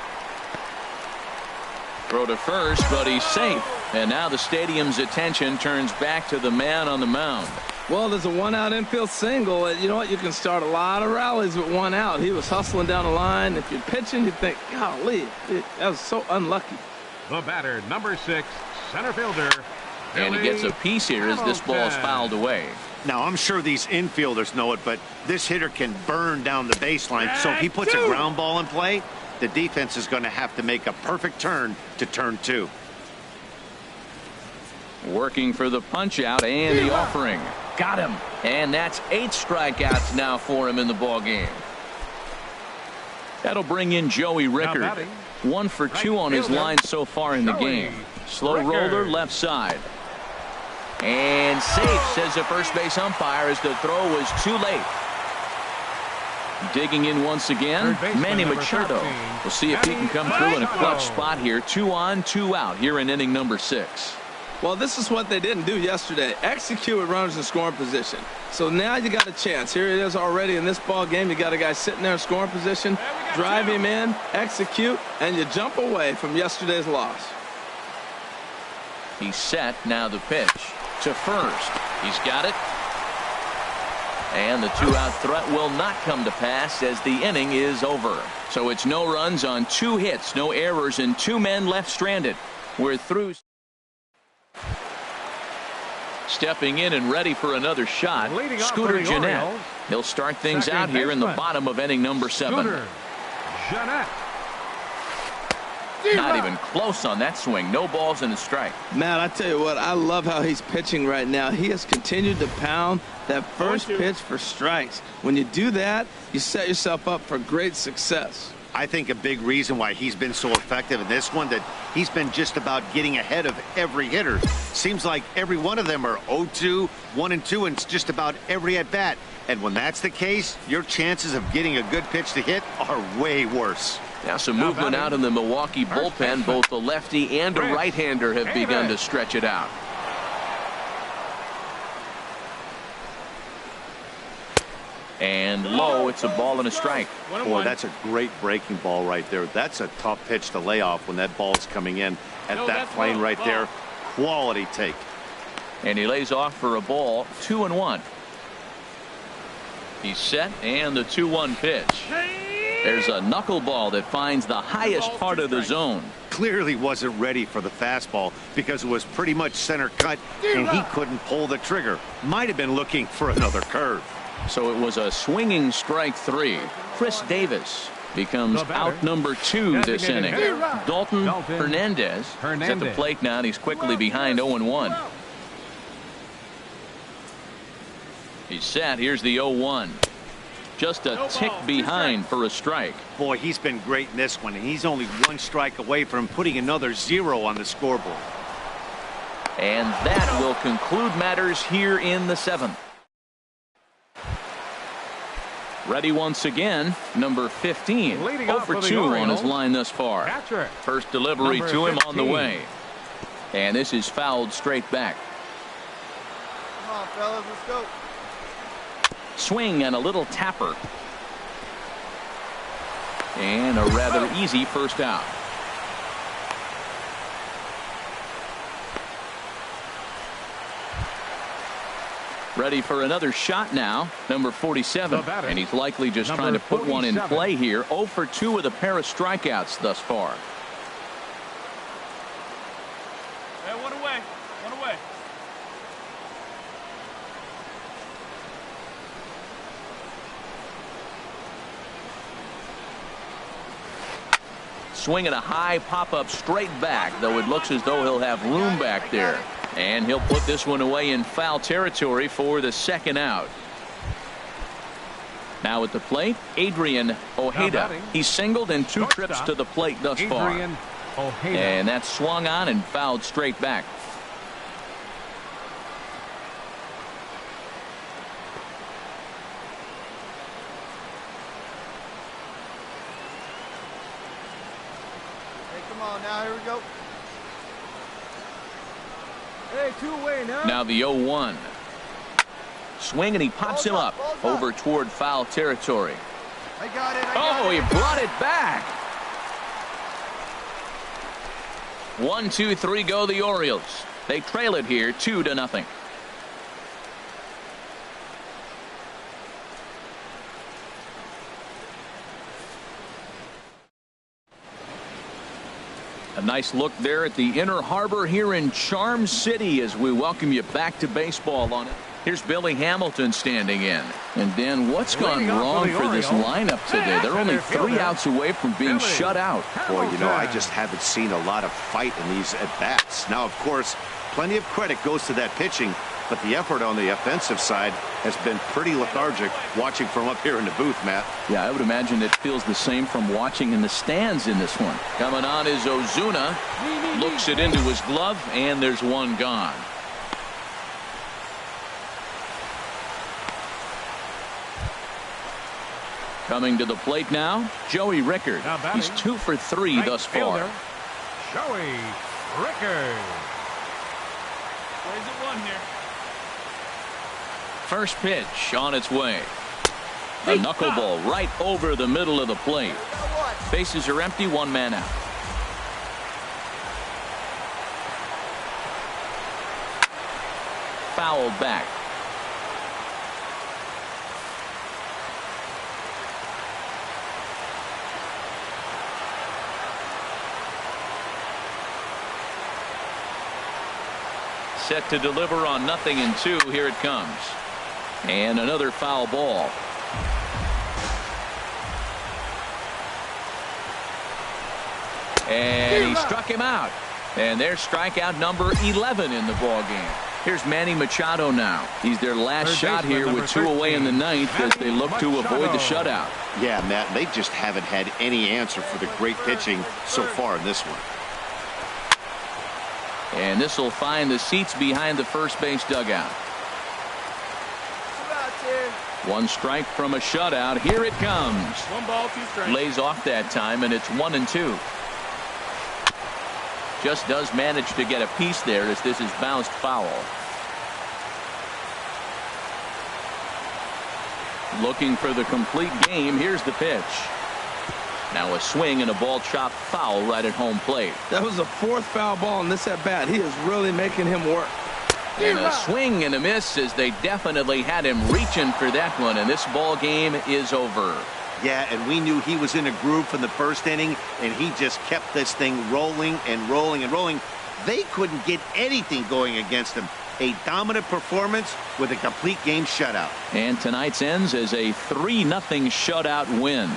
Speaker 1: Throw to first, but he's safe. And now the stadium's attention turns back to the man on the mound.
Speaker 2: Well, there's a one-out infield single. You know what? You can start a lot of rallies with one out. He was hustling down the line. If you're pitching, you think, golly, that was so unlucky.
Speaker 3: The batter, number 6, center fielder.
Speaker 1: And he gets a piece here as this ball's fouled away.
Speaker 4: Now, I'm sure these infielders know it, but this hitter can burn down the baseline. So if he puts a ground ball in play, the defense is going to have to make a perfect turn to turn 2.
Speaker 1: Working for the punch out and the offering. Got him. And that's 8 strikeouts now for him in the ball game. That'll bring in Joey Rickard. 1 for 2 on his line so far in the game. Slow roller left side. And safe, says the first base umpire, as the throw was too late. Digging in once again, Manny Machado. We'll see if he can come through in a clutch spot here. 2 on, 2 out here in inning number 6.
Speaker 2: Well, this is what they didn't do yesterday. Execute with runners in scoring position. So now you got a chance. Here it is already in this ball game. You got a guy sitting there in scoring position. Drive him in, execute, and you jump away from yesterday's loss.
Speaker 1: He's set. Now the pitch to first. He's got it. And the 2-out threat will not come to pass as the inning is over. So it's no runs on 2 hits, no errors, and 2 men left stranded. We're through. Stepping in and ready for another shot, Scooter Gennett. He'll start things out here in the bottom of inning number 7.
Speaker 3: Gennett.
Speaker 1: Not even close on that swing. No balls and a strike.
Speaker 2: Matt, I tell you what, I love how he's pitching right now. He has continued to pound that first pitch for strikes. When you do that, you set yourself up for great success.
Speaker 4: I think a big reason why he's been so effective in this one, that he's been just about getting ahead of every hitter. Seems like every one of them are 0-2, 1-2, and just about every at bat. And when that's the case, your chances of getting a good pitch to hit are way worse.
Speaker 1: Now some movement out in the Milwaukee bullpen. Both the lefty and a right-hander have begun to stretch it out. And low, it's a ball and a strike.
Speaker 4: Boy, that's a great breaking ball right there. That's a tough pitch to lay off when that ball's coming in at that plane right there. Quality take.
Speaker 1: And he lays off for a ball. 2-1. He's set, and the 2-1 pitch. There's a knuckleball that finds the highest part of the zone.
Speaker 4: Clearly wasn't ready for the fastball because it was pretty much center cut, and he couldn't pull the trigger. Might have been looking for another curve.
Speaker 1: So it was a swinging strike 3. Chris Davis becomes out number 2 this inning. Dalton Hernandez is at the plate now, and he's quickly behind 0-1. He's set. Here's the 0-1. Just a tick behind for a strike.
Speaker 4: Boy, he's been great in this one, and he's only 1 strike away from putting another 0 on the scoreboard.
Speaker 1: And that will conclude matters here in the 7th. Ready once again, number 15. 0 for 2 on his line thus far. First delivery to him on the way. And this is fouled straight back.
Speaker 8: Come on, fellas, let's go.
Speaker 1: Swing and a little tapper. And a rather easy first out. Ready for another shot now, number 47. And he's likely just trying to put one in play here. 0 for 2 with a pair of strikeouts thus far.
Speaker 5: Hey, one away. One away.
Speaker 1: Swinging a high pop-up straight back, though it looks as though he'll have room back there. And he'll put this one away in foul territory for the 2nd out. Now at the plate, Adrian Ojeda. He's singled in 2 trips to the plate thus far. And that's swung on and fouled straight back.
Speaker 8: Hey, come on now, here we go. Hey, 2 away now.
Speaker 1: Now the 0-1. Swing, and he pops him up over toward foul territory.
Speaker 8: I got it.
Speaker 1: Oh, he brought it back. 1, 2, 3 go the Orioles. They trail it here 2-0. A nice look there at the Inner Harbor here in Charm City as we welcome you back to baseball on it. Here's Billy Hamilton standing in. And Dan, what's gone wrong for this lineup today? They're only 3 outs away from being shut out.
Speaker 4: Boy, you know, I just haven't seen a lot of fight in these at-bats. Now, of course, plenty of credit goes to that pitching, but the effort on the offensive side has been pretty lethargic watching from up here in the booth, Matt.
Speaker 1: Yeah, I would imagine it feels the same from watching in the stands in this one. Coming on is Ozuna. Looks it into his glove, and there's one gone. Coming to the plate now, Joey Rickard. He's 2 for 3 thus far.
Speaker 3: Joey Rickard.
Speaker 5: Plays it 1 here.
Speaker 1: First pitch on its way. A knuckleball right over the middle of the plate. Bases are empty, 1 man out. Fouled back. Set to deliver on 0-2. Here it comes. And another foul ball. And he struck him out. And there's strikeout number 11 in the ball game. Here's Manny Machado now. He's their last shot here with 2 away in the 9th as they look to avoid the shutout.
Speaker 4: Yeah, Matt, they just haven't had any answer for the great pitching so far in this one.
Speaker 1: And this will find the seats behind the first base dugout. 1 strike from a shutout. Here it comes.
Speaker 5: 1 ball, 2 strikes.
Speaker 1: Lays off that time, and it's 1-2. Just does manage to get a piece there as this is bounced foul. Looking for the complete game. Here's the pitch. Now a swing and a ball chopped foul right at home plate.
Speaker 2: That was the 4th foul ball in this at-bat. He is really making him work.
Speaker 1: And a swing and a miss as they definitely had him reaching for that one, and this ball game is over.
Speaker 4: Yeah, and we knew he was in a groove from the first inning, and he just kept this thing rolling and rolling and rolling. They couldn't get anything going against him. A dominant performance with a complete game shutout.
Speaker 1: And tonight's ends as a 3-0 shutout win.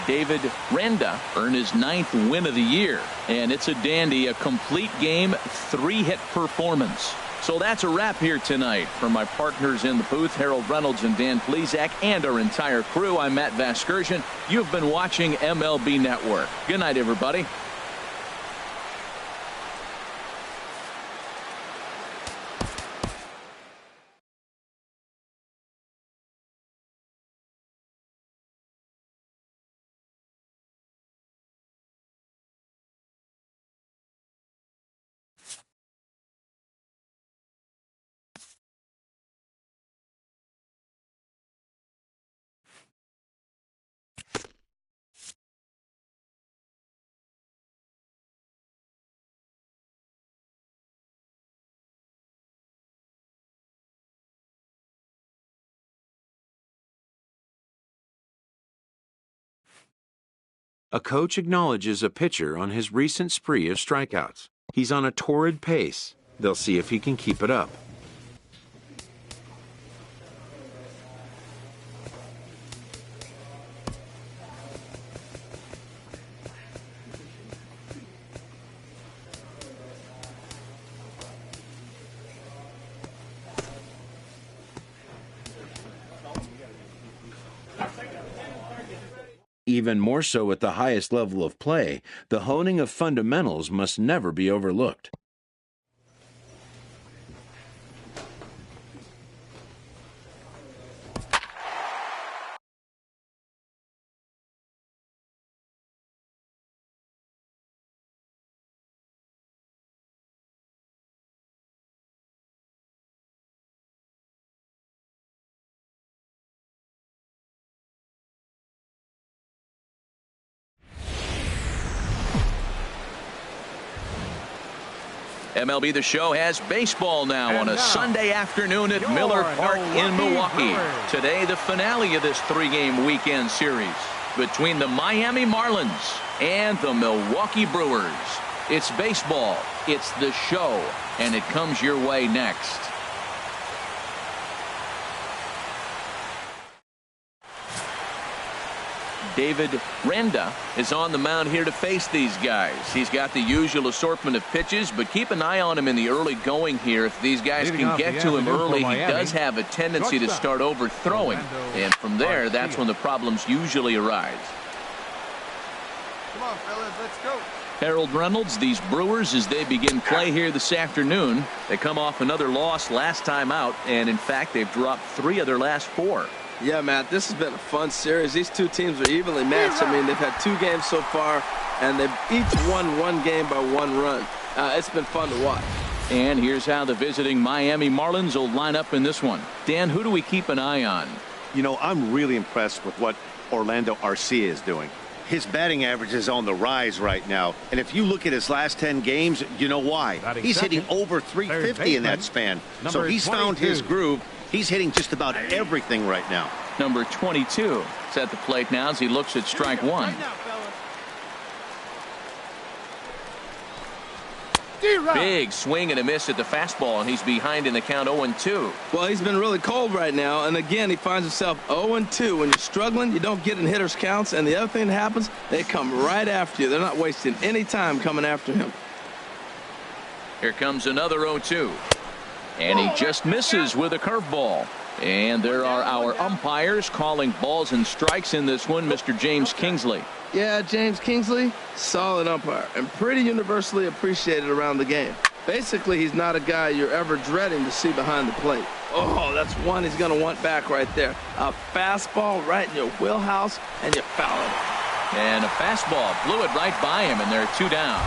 Speaker 1: David Renda earned his 9th win of the year. And it's a dandy, a complete game, 3-hit performance. So that's a wrap here tonight. From my partners in the booth, Harold Reynolds and Dan Plesac, and our entire crew, I'm Matt Vasgersian. You've been watching MLB Network. Good night, everybody.
Speaker 7: A coach acknowledges a pitcher on his recent spree of strikeouts. He's on a torrid pace. They'll see if he can keep it up. Even more so at the highest level of play, the honing of fundamentals must never be overlooked.
Speaker 1: MLB The Show has baseball now on a Sunday afternoon at Miller Park in Milwaukee. Today, the finale of this 3-game weekend series between the Miami Marlins and the Milwaukee Brewers. It's baseball, it's the show, and it comes your way next. David Renda is on the mound here to face these guys. He's got the usual assortment of pitches, but keep an eye on him in the early going here. If these guys can get to him early, he does have a tendency to start overthrowing. And from there, that's when the problems usually arise.
Speaker 8: Come on, fellas, let's go.
Speaker 1: Harold Reynolds, these Brewers, as they begin play here this afternoon, they come off another loss last time out, and in fact, they've dropped 3 of their last 4.
Speaker 2: Yeah, Matt, this has been a fun series. These two teams are evenly matched. I mean, they've had 2 games so far, and they've each won 1 game by 1 run. It's been fun to watch.
Speaker 1: And here's how the visiting Miami Marlins will line up in this one. Dan, who do we keep an eye on?
Speaker 4: You know, I'm really impressed with what Orlando Arcia is doing. His batting average is on the rise right now. And if you look at his last 10 games, you know why. He's hitting over 350 in that span. So he's found his groove. He's hitting just about everything right now.
Speaker 1: Number 22 is at the plate now as he looks at strike 1. Big swing and a miss at the fastball, and he's behind in the count 0-2.
Speaker 2: Well, he's been really cold right now, and again, he finds himself 0-2. When you're struggling, you don't get in hitters' counts, and the other thing that happens, they come right after you. They're not wasting any time coming after him.
Speaker 1: Here comes another 0-2. And he just misses with a curveball. And there are our umpires calling balls and strikes in this one, Mr. James Kingsley.
Speaker 2: Yeah, James Kingsley, solid umpire, and pretty universally appreciated around the game. Basically, he's not a guy you're ever dreading to see behind the plate. Oh, that's one he's going to want back right there. A fastball right in your wheelhouse, and you foul it.
Speaker 1: And a fastball blew it right by him, and there are 2 down.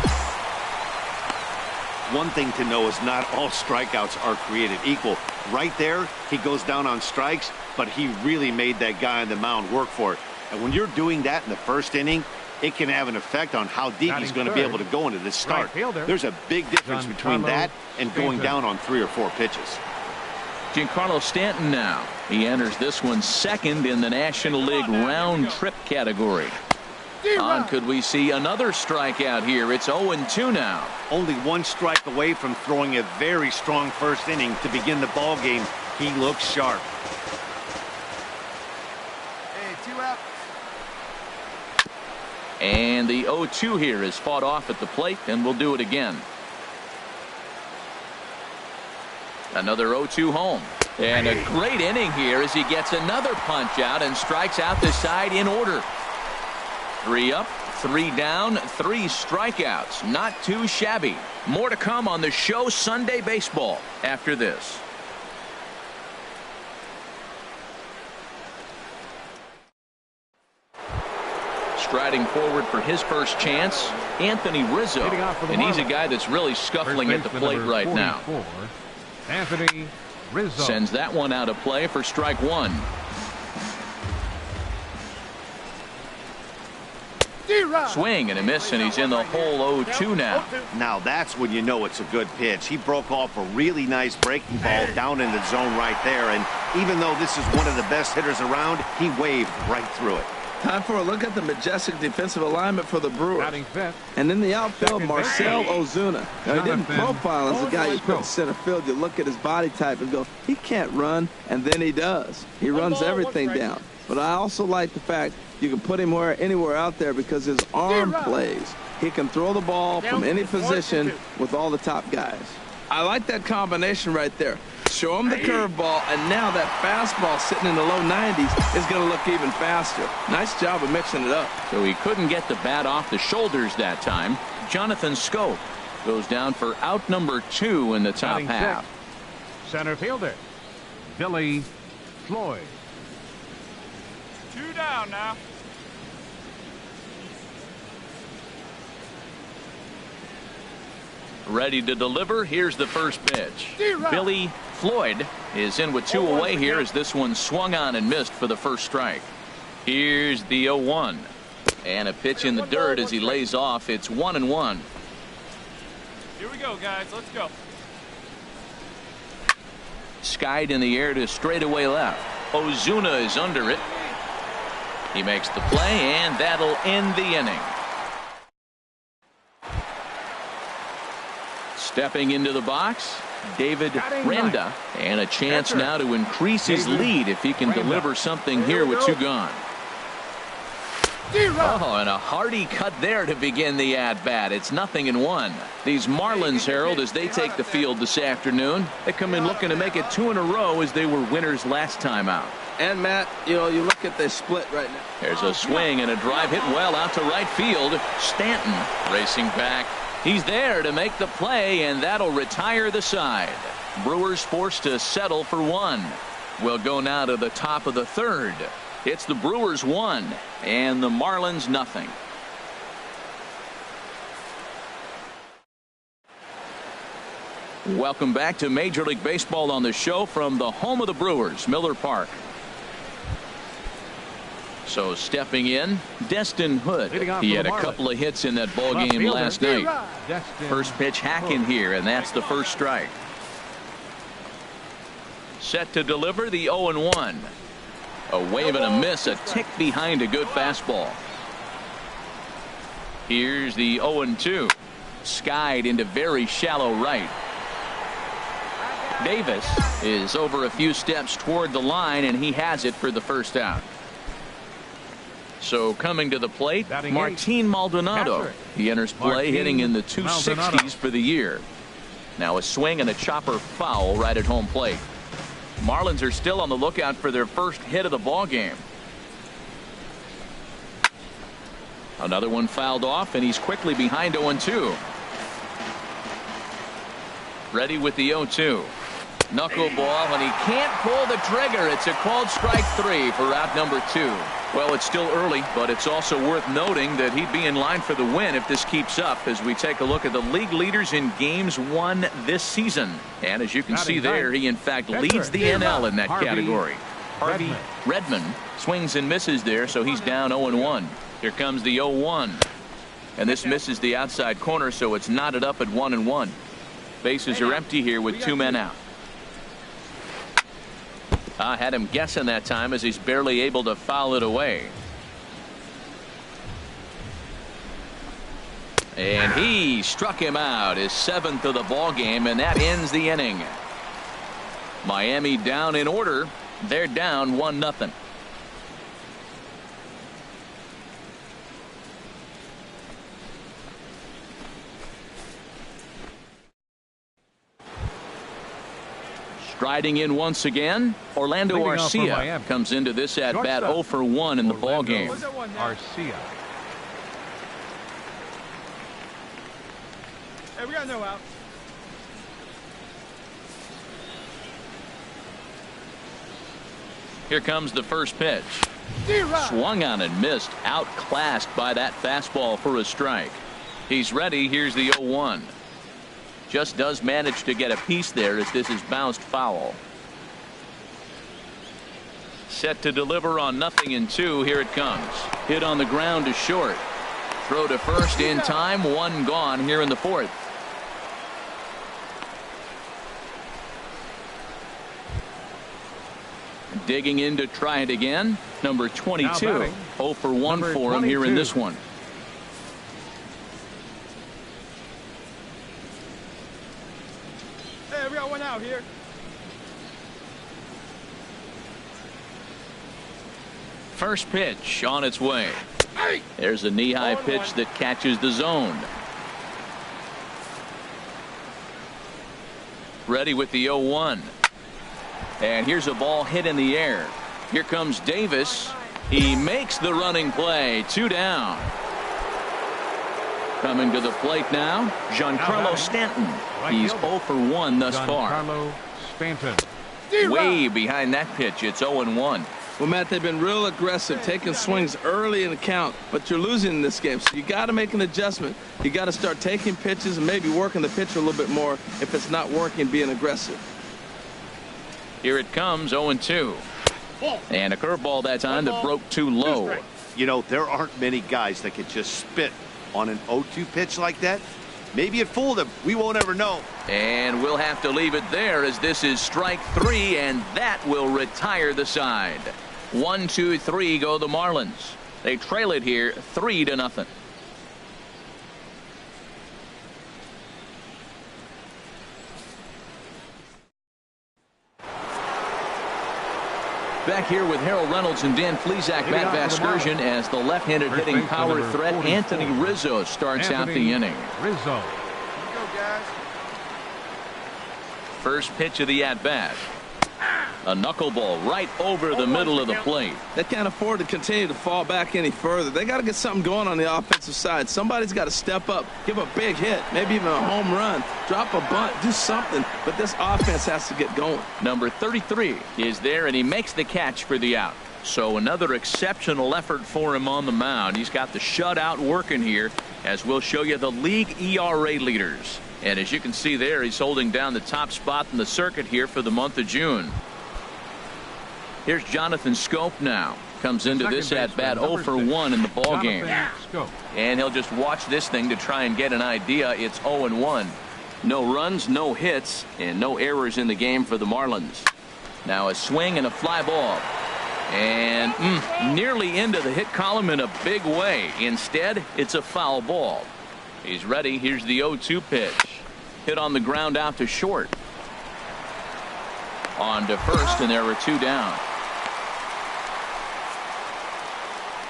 Speaker 4: One thing to know is not all strikeouts are created equal. Right there, he goes down on strikes, but he really made that guy on the mound work for it. And when you're doing that in the first inning, it can have an effect on how deep he's going to be able to go into this start. There's a big difference between that and going down on 3 or 4 pitches.
Speaker 1: Giancarlo Stanton now. He enters this one second in the National League round trip category. On could we see another strikeout here? It's 0-2 now.
Speaker 4: Only 1 strike away from throwing a very strong first inning to begin the ball game. He looks sharp.
Speaker 8: Hey, 2 out.
Speaker 1: And the 0-2 here is fought off at the plate, and we'll do it again. Another 0-2 home. And a great inning here as he gets another punch out and strikes out the side in order. 3 up, 3 down, 3 strikeouts. Not too shabby. More to come on the show Sunday Baseball after this. Striding forward for his first chance, Anthony Rizzo. And he's a guy that's really scuffling at the plate right now.
Speaker 3: Anthony Rizzo
Speaker 1: sends that one out of play for strike 1. Swing and a miss, and he's in the hole 0-2 now.
Speaker 4: Now that's when you know it's a good pitch. He broke off a really nice breaking ball down in the zone right there, and even though this is one of the best hitters around, he waved right through it.
Speaker 2: Time for a look at the majestic defensive alignment for the Brewers. And in the outfield, Marcell Ozuna. Now, he didn't profile as a guy you put in center field. You look at his body type and go, he can't run, and then he does. He runs everything down. But I also like the fact you can put him anywhere out there because his arm plays. He can throw the ball from any position with all the top guys. I like that combination right there. Show him the curveball, and now that fastball sitting in the low 90s is going to look even faster. Nice job of mixing it up.
Speaker 1: So he couldn't get the bat off the shoulders that time. Jonathan Scope goes down for out number 2 in the top half.
Speaker 3: Center fielder Billy Floyd.
Speaker 5: 2 down now.
Speaker 1: Ready to deliver. Here's the first pitch. Billy Floyd is in with 2 away here as this one swung on and missed for the first strike. Here's the 0-1. And a pitch in the dirt as he lays off. It's 1-1.
Speaker 5: Here we go, guys. Let's go.
Speaker 1: Skied in the air to straightaway left. Ozuna is under it. He makes the play, and that'll end the inning. Stepping into the box, David Renda, and a chance now to increase his lead if he can deliver something here with 2 gone. Oh, and a hearty cut there to begin the at-bat. It's 0-1. These Marlins, Harold, as they take the field this afternoon, they come in looking to make it 2 in a row as they were winners last time out.
Speaker 2: And, Matt, you know, you look at the split right now.
Speaker 1: There's a swing and a drive hit well out to right field. Stanton racing back. He's there to make the play, and that'll retire the side. Brewers forced to settle for 1. We'll go now to the top of the 3rd. It's the Brewers 1 and the Marlins 0. Welcome back to Major League Baseball on the show from the home of the Brewers, Miller Park. So stepping in, Destin Hood. He had a couple of hits in that ball game last night. First pitch hack in here, and that's the first strike. Set to deliver the 0-1. A wave and a miss, a tick behind a good fastball. Here's the 0-2. Skied into very shallow right. Davis is over a few steps toward the line, and he has it for the first out. So coming to the plate, Martin Maldonado. He enters play hitting in the 260s for the year. Now a swing and a chopper foul right at home plate. Marlins are still on the lookout for their first hit of the ball game. Another one fouled off, and he's quickly behind 0-2. Ready with the 0-2. Knuckleball, and he can't pull the trigger. It's a called strike 3 for out number 2. Well, it's still early, but it's also worth noting that he'd be in line for the win if this keeps up as we take a look at the league leaders in games won this season. And as you can see there, he in fact leads the NL in that category. Harvey Redmond swings and misses there, so he's down 0-1. Here comes the 0-1. And this misses the outside corner, so it's knotted up at 1-1. Bases are empty here with 2 men out. I had him guessing that time as he's barely able to foul it away. And he struck him out, his 7th of the ball game, and that ends the inning. Miami down in order. They're down 1-0. Striding in once again, Orlando Arcia comes into this at bat 0 for 1 in the ball game.
Speaker 3: Arcia.
Speaker 5: Hey, we got no out.
Speaker 1: Here comes the first pitch. Swung on and missed, outclassed by that fastball for a strike. He's ready. Here's the 0-1. Just does manage to get a piece there as this is bounced foul. Set to deliver on 0-2. Here it comes. Hit on the ground to short. Throw to first in time. 1 gone here in the 4th. Digging in to try it again. Number 22. 0 for 1 for him here in this one.
Speaker 5: Hey, we got 1 out here.
Speaker 1: First pitch on its way. There's a knee-high pitch that catches the zone. Ready with the 0-1. And here's a ball hit in the air. Here comes Davis. He makes the running play. 2 down. Coming to the plate now, Giancarlo Stanton. He's 0 for 1 thus far.
Speaker 3: Giancarlo Stanton.
Speaker 1: Way behind that pitch. It's 0-1.
Speaker 2: Well, Matt, they've been real aggressive, taking swings early in the count, but you're losing in this game, so you got to make an adjustment. You got to start taking pitches and maybe working the pitcher a little bit more if it's not working, being aggressive.
Speaker 1: Here it comes, 0-2. And a curveball that time that broke too low.
Speaker 4: You know, there aren't many guys that can just spit on an 0-2 pitch like that. Maybe it fooled him. We won't ever know.
Speaker 1: And we'll have to leave it there as this is strike 3, and that will retire the side. 1, 2, 3 go the Marlins. They trail it here 3-0. Back here with Harold Reynolds and Dan Plesac, Matt Vasgersian, as the left-handed hitting power threat Anthony Rizzo starts out the inning.
Speaker 3: Rizzo.
Speaker 1: First pitch of the at-bat. A knuckleball right over the middle of the plate.
Speaker 2: They can't afford to continue to fall back any further. They got to get something going on the offensive side. Somebody's got to step up, give a big hit, maybe even a home run, drop a bunt, do something. But this offense has to get going.
Speaker 1: Number 33 is there, and he makes the catch for the out. So another exceptional effort for him on the mound. He's got the shutout working here, as we'll show you the league ERA leaders. And as you can see there, he's holding down the top spot in the circuit here for the month of June. Here's Jonathan Scope now. Comes into this at-bat 0 for 1 in the ball game. And he'll just watch this thing to try and get an idea. It's 0-1. No runs, no hits, and no errors in the game for the Marlins. Now a swing and a fly ball. And nearly into the hit column in a big way. Instead, it's a foul ball. He's ready. Here's the 0-2 pitch. Hit on the ground out to short. On to first, and there were 2 down.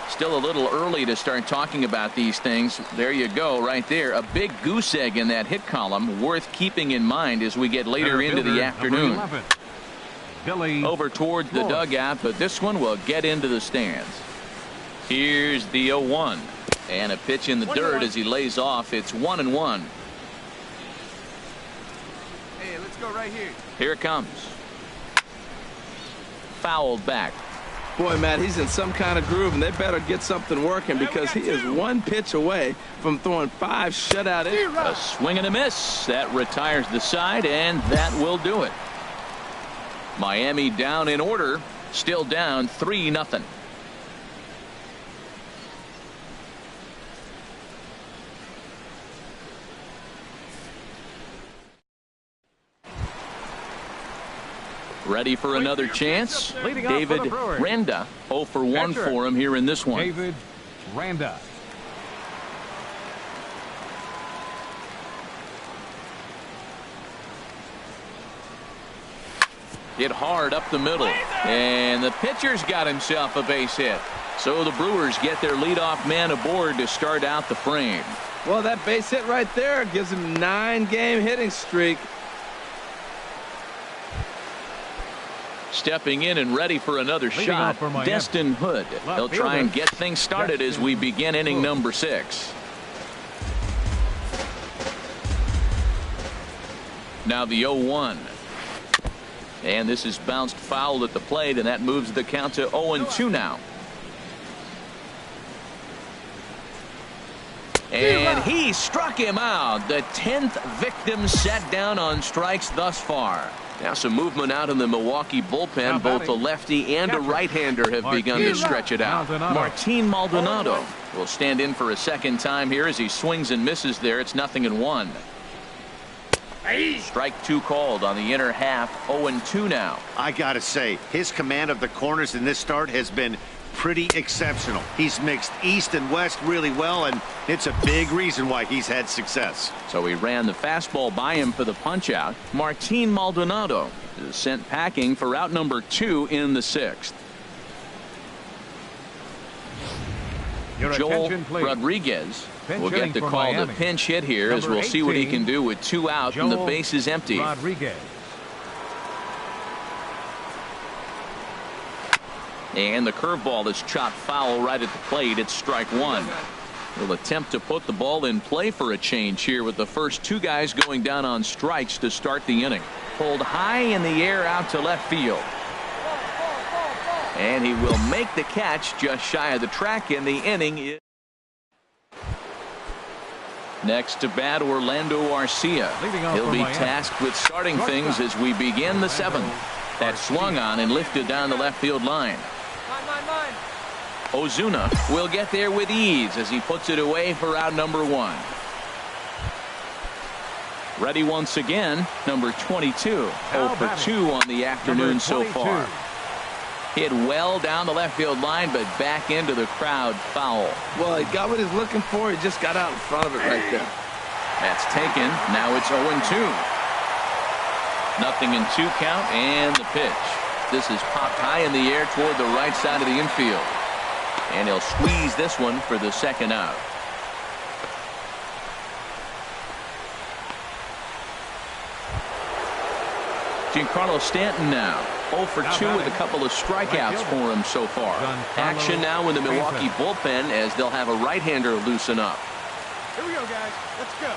Speaker 1: Still a little early to start talking about these things. There you go, right there. A big goose egg in that hit column, worth keeping in mind as we get later into the afternoon. Over towards the dugout, but this one will get into the stands. Here's the 0-1. And a pitch in the dirt as he lays off. It's 1-1.
Speaker 8: Hey, let's go right here.
Speaker 1: Here it comes. Fouled back.
Speaker 2: Boy, Matt, he's in some kind of groove, and they better get something working because he is 1 pitch away from throwing 5 shutout innings.
Speaker 1: A swing and a miss. That retires the side, and that will do it. Miami down in order. Still down 3-0. Ready for another chance? David Randa, 0 for 1 for him here in this one.
Speaker 3: David Randa.
Speaker 1: Hit hard up the middle. And the pitcher's got himself a base hit. So the Brewers get their leadoff man aboard to start out the frame.
Speaker 2: Well, that base hit right there gives him 9-game hitting streak.
Speaker 1: Stepping in and ready for another shot, Destin Hood. He'll try and get things started as we begin inning number 6. Now the 0-1. And this is bounced foul at the plate, and that moves the count to 0-2 now. And he struck him out. The 10th victim set down on strikes thus far. Now some movement out in the Milwaukee bullpen. Both a lefty and a right-hander have begun to stretch it out. Martin Maldonado will stand in for a second time here as he swings and misses there. It's 0-1. Strike 2 called on the inner half. 0-2 now.
Speaker 4: I gotta say, his command of the corners in this start has been pretty exceptional. He's mixed east and west really well, and it's a big reason why he's had success.
Speaker 1: So he ran the fastball by him for the punch out. Martin Maldonado is sent packing for out number 2 in the 6th. Joel Rodriguez will get the call to pinch hit here as we'll see what he can do with 2 out and the base is empty.
Speaker 3: Rodriguez.
Speaker 1: And the curveball is chopped foul right at the plate. It's strike 1. He'll attempt to put the ball in play for a change here with the first 2 guys going down on strikes to start the inning. Pulled high in the air out to left field. And he will make the catch just shy of the track, in the inning. Next to bat, Orlando Arcia. He'll be tasked with starting things as we begin the 7th. That swung on and lifted down the left field line. Ozuna will get there with ease as he puts it away for out number 1. Ready once again, number 22. 0 for 2 on the afternoon so far. Hit well down the left field line, but back into the crowd foul.
Speaker 2: Well, he got what he's looking for. He just got out in front of it right there.
Speaker 1: That's taken. Now it's 0-2. 0-2 count and the pitch. This is popped high in the air toward the right side of the infield. And he'll squeeze this one for the second out. Giancarlo Stanton now 0 for 2 with a couple of strikeouts for him so far.
Speaker 6: Action now in the Milwaukee bullpen as they'll have a right-hander loosen up.
Speaker 5: Here we go, guys. Let's go.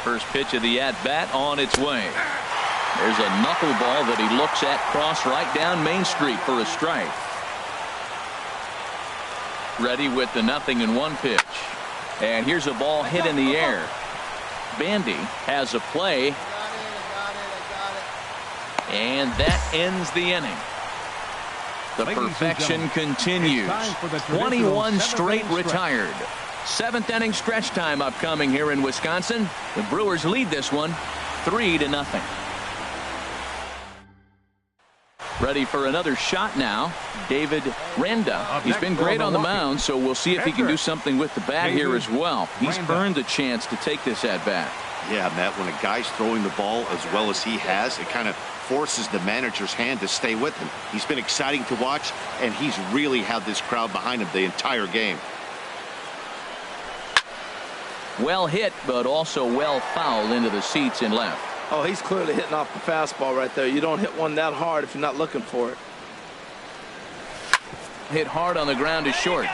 Speaker 1: First pitch of the at-bat on its way. There's a knuckleball that he looks at cross right down Main Street for a strike. Ready with the 0-1 pitch. And here's a ball hit in the air. Bandy has a play. And that ends the inning. The perfection continues. 21 straight retired. 7th inning stretch time upcoming here in Wisconsin. The Brewers lead this one 3-0. Ready for another shot now, David Renda. He's been great on the mound, so we'll see if he can do something with the bat here as well. He's earned the chance to take this at bat.
Speaker 4: Yeah, Matt, when a guy's throwing the ball as well as he has, it kind of forces the manager's hand to stay with him. He's been exciting to watch, and he's really had this crowd behind him the entire game.
Speaker 1: Well hit, but also well fouled into the seats and left.
Speaker 2: Oh, he's clearly hitting off the fastball right there. You don't hit one that hard if you're not looking for it.
Speaker 1: Hit hard on the ground to short.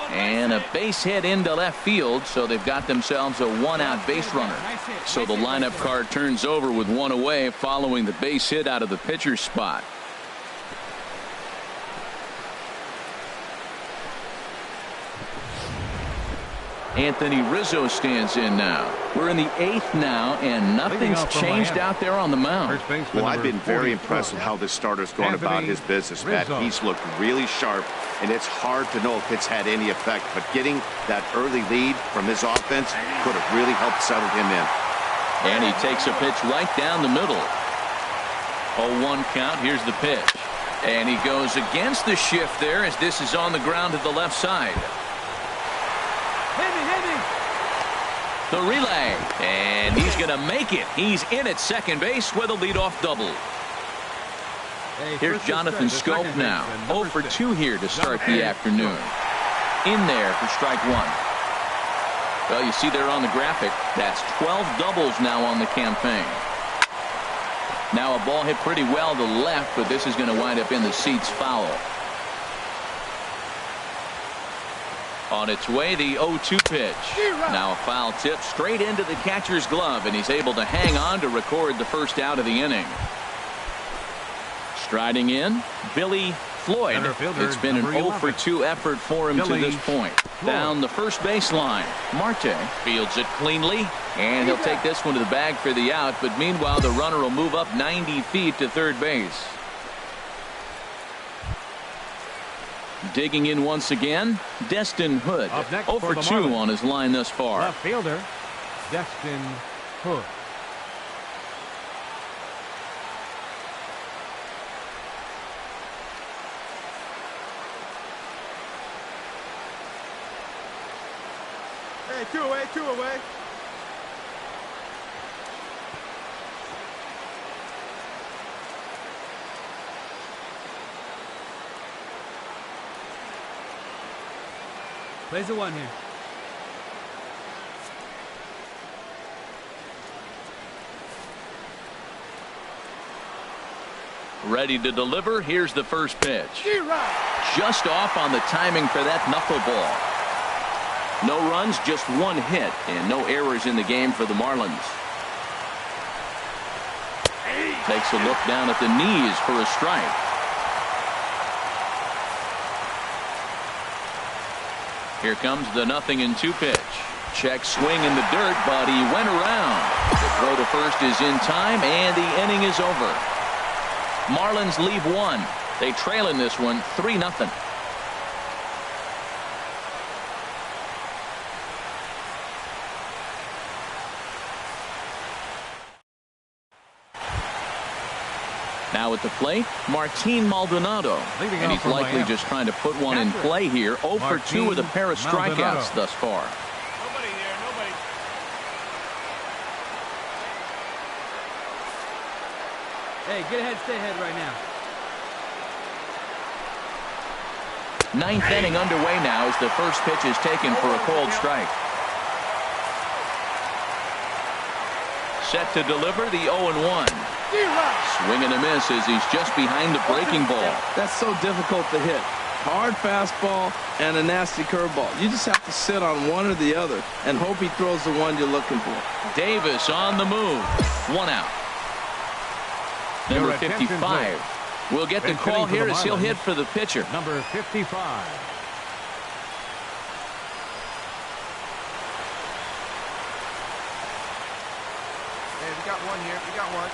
Speaker 1: And a base hit into left field, so they've got themselves a one-out base runner. So the lineup card turns over with one away following the base hit out of the pitcher's spot. Anthony Rizzo stands in now. We're in the 8th now, and nothing's changed out there on the mound.
Speaker 4: Well, I've been very impressed with how this starter's going about his business, Matt. He's looked really sharp, and it's hard to know if it's had any effect, but getting that early lead from his offense could have really helped settle him in.
Speaker 1: And he takes a pitch right down the middle. 0-1 count. Here's the pitch. And he goes against the shift there as this is on the ground to the left side. The relay, and he's going to make it. He's in at second base with a leadoff double. Here's Jonathan Scope now. 0 for 2 here to start the afternoon. In there for strike 1. Well, you see there on the graphic, that's 12 doubles now on the campaign. Now a ball hit pretty well to the left, but this is going to wind up in the seats foul. On its way, the 0-2 pitch. Now a foul tip straight into the catcher's glove, and he's able to hang on to record the first out of the inning. Striding in, Billy Floyd. It's been an 0 for 2 effort for him to this point. Down the first baseline. Marte fields it cleanly, and he'll take this one to the bag for the out, but meanwhile the runner will move up 90 feet to third base. Digging in once again, Destin Hood. 0 for 2 on his line thus far.
Speaker 3: Left fielder, Destin Hood.
Speaker 5: Hey, two away, two away. Plays the 1 here.
Speaker 1: Ready to deliver. Here's the first pitch. Just off on the timing for that knuckleball. No runs, just 1 hit, and no errors in the game for the Marlins. Takes a look down at the knees for a strike. Here comes the 0-2 pitch. Check swing in the dirt, but he went around. The throw to first is in time, and the inning is over. Marlins leave 1. They trail in this one 3-0. Now at the plate, Martin Maldonado. And he's likely just trying to put one in play here. 0 for 2 with a pair of strikeouts thus far.
Speaker 5: Nobody there, nobody.
Speaker 9: Hey, get ahead, stay ahead right now.
Speaker 1: Ninth inning underway now as the first pitch is taken for a called strike. Set to deliver the 0-1. Swing and a miss as he's just behind the breaking ball.
Speaker 2: That's so difficult to hit. Hard fastball and a nasty curveball. You just have to sit on one or the other and hope he throws the one you're looking for.
Speaker 1: Davis on the move. 1 out. Number 55 will get the call here as he'll hit for the pitcher.
Speaker 3: Number 55.
Speaker 8: Hey, we got one here. We got one.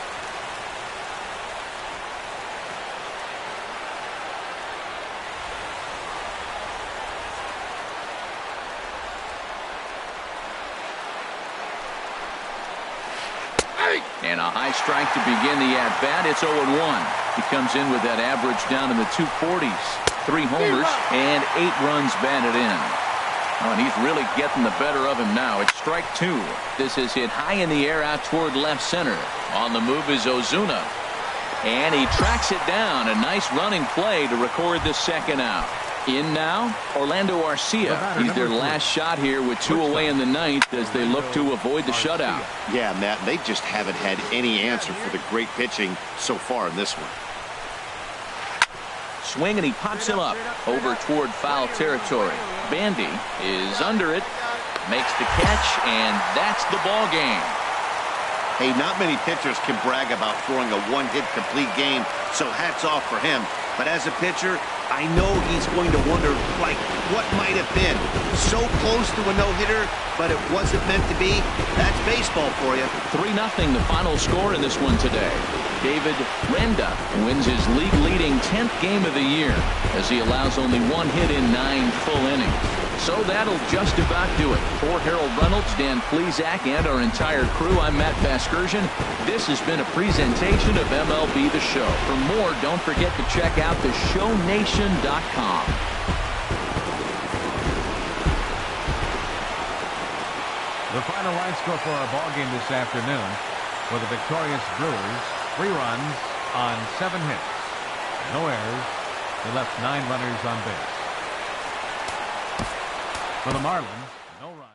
Speaker 1: And a high strike to begin the at-bat. It's 0-1. He comes in with that average down in the 240s. 3 homers and 8 runs batted in. Oh, and he's really getting the better of him now. It's strike 2. This is hit high in the air out toward left center. On the move is Ozuna. And he tracks it down. A nice running play to record the second out. In now, Orlando Arcia. He's their last shot here with 2 away in the ninth as they look to avoid the shutout.
Speaker 4: Yeah, Matt, they just haven't had any answer for the great pitching so far in this one.
Speaker 1: Swing and he pops him up over toward foul territory. Bandy is under it, makes the catch, and that's the ball game.
Speaker 4: Hey, not many pitchers can brag about throwing a one-hit complete game, so hats off for him. But as a pitcher, I know he's going to wonder, like, what might have been. So close to a no-hitter, but it wasn't meant to be. That's baseball for you.
Speaker 1: 3-0 the final score in this one today. David Renda wins his league-leading 10th game of the year as he allows only 1 hit in 9 full innings. So that'll just about do it. For Harold Reynolds, Dan Plesac, and our entire crew, I'm Matt Vasgersian. This has been a presentation of MLB The Show. For more, don't forget to check out theshownation.com.
Speaker 3: The final line score for our ball game this afternoon for the victorious Brewers: 3 runs on 7 hits. No errors. They left 9 runners on base. For the Marlins, no run.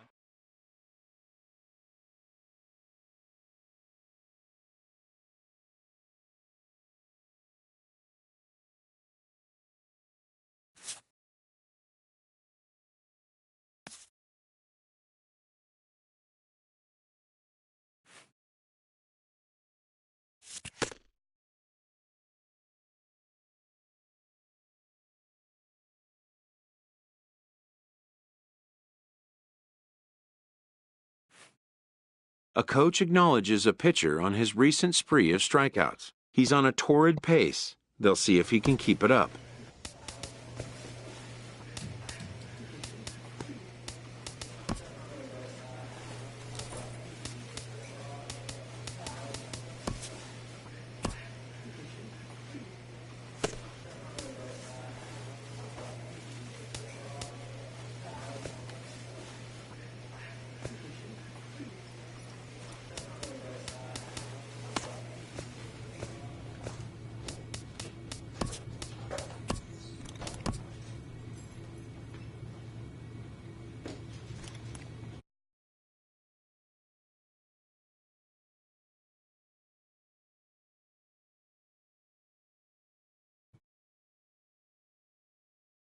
Speaker 7: A coach acknowledges a pitcher on his recent spree of strikeouts. He's on a torrid pace. They'll see if he can keep it up.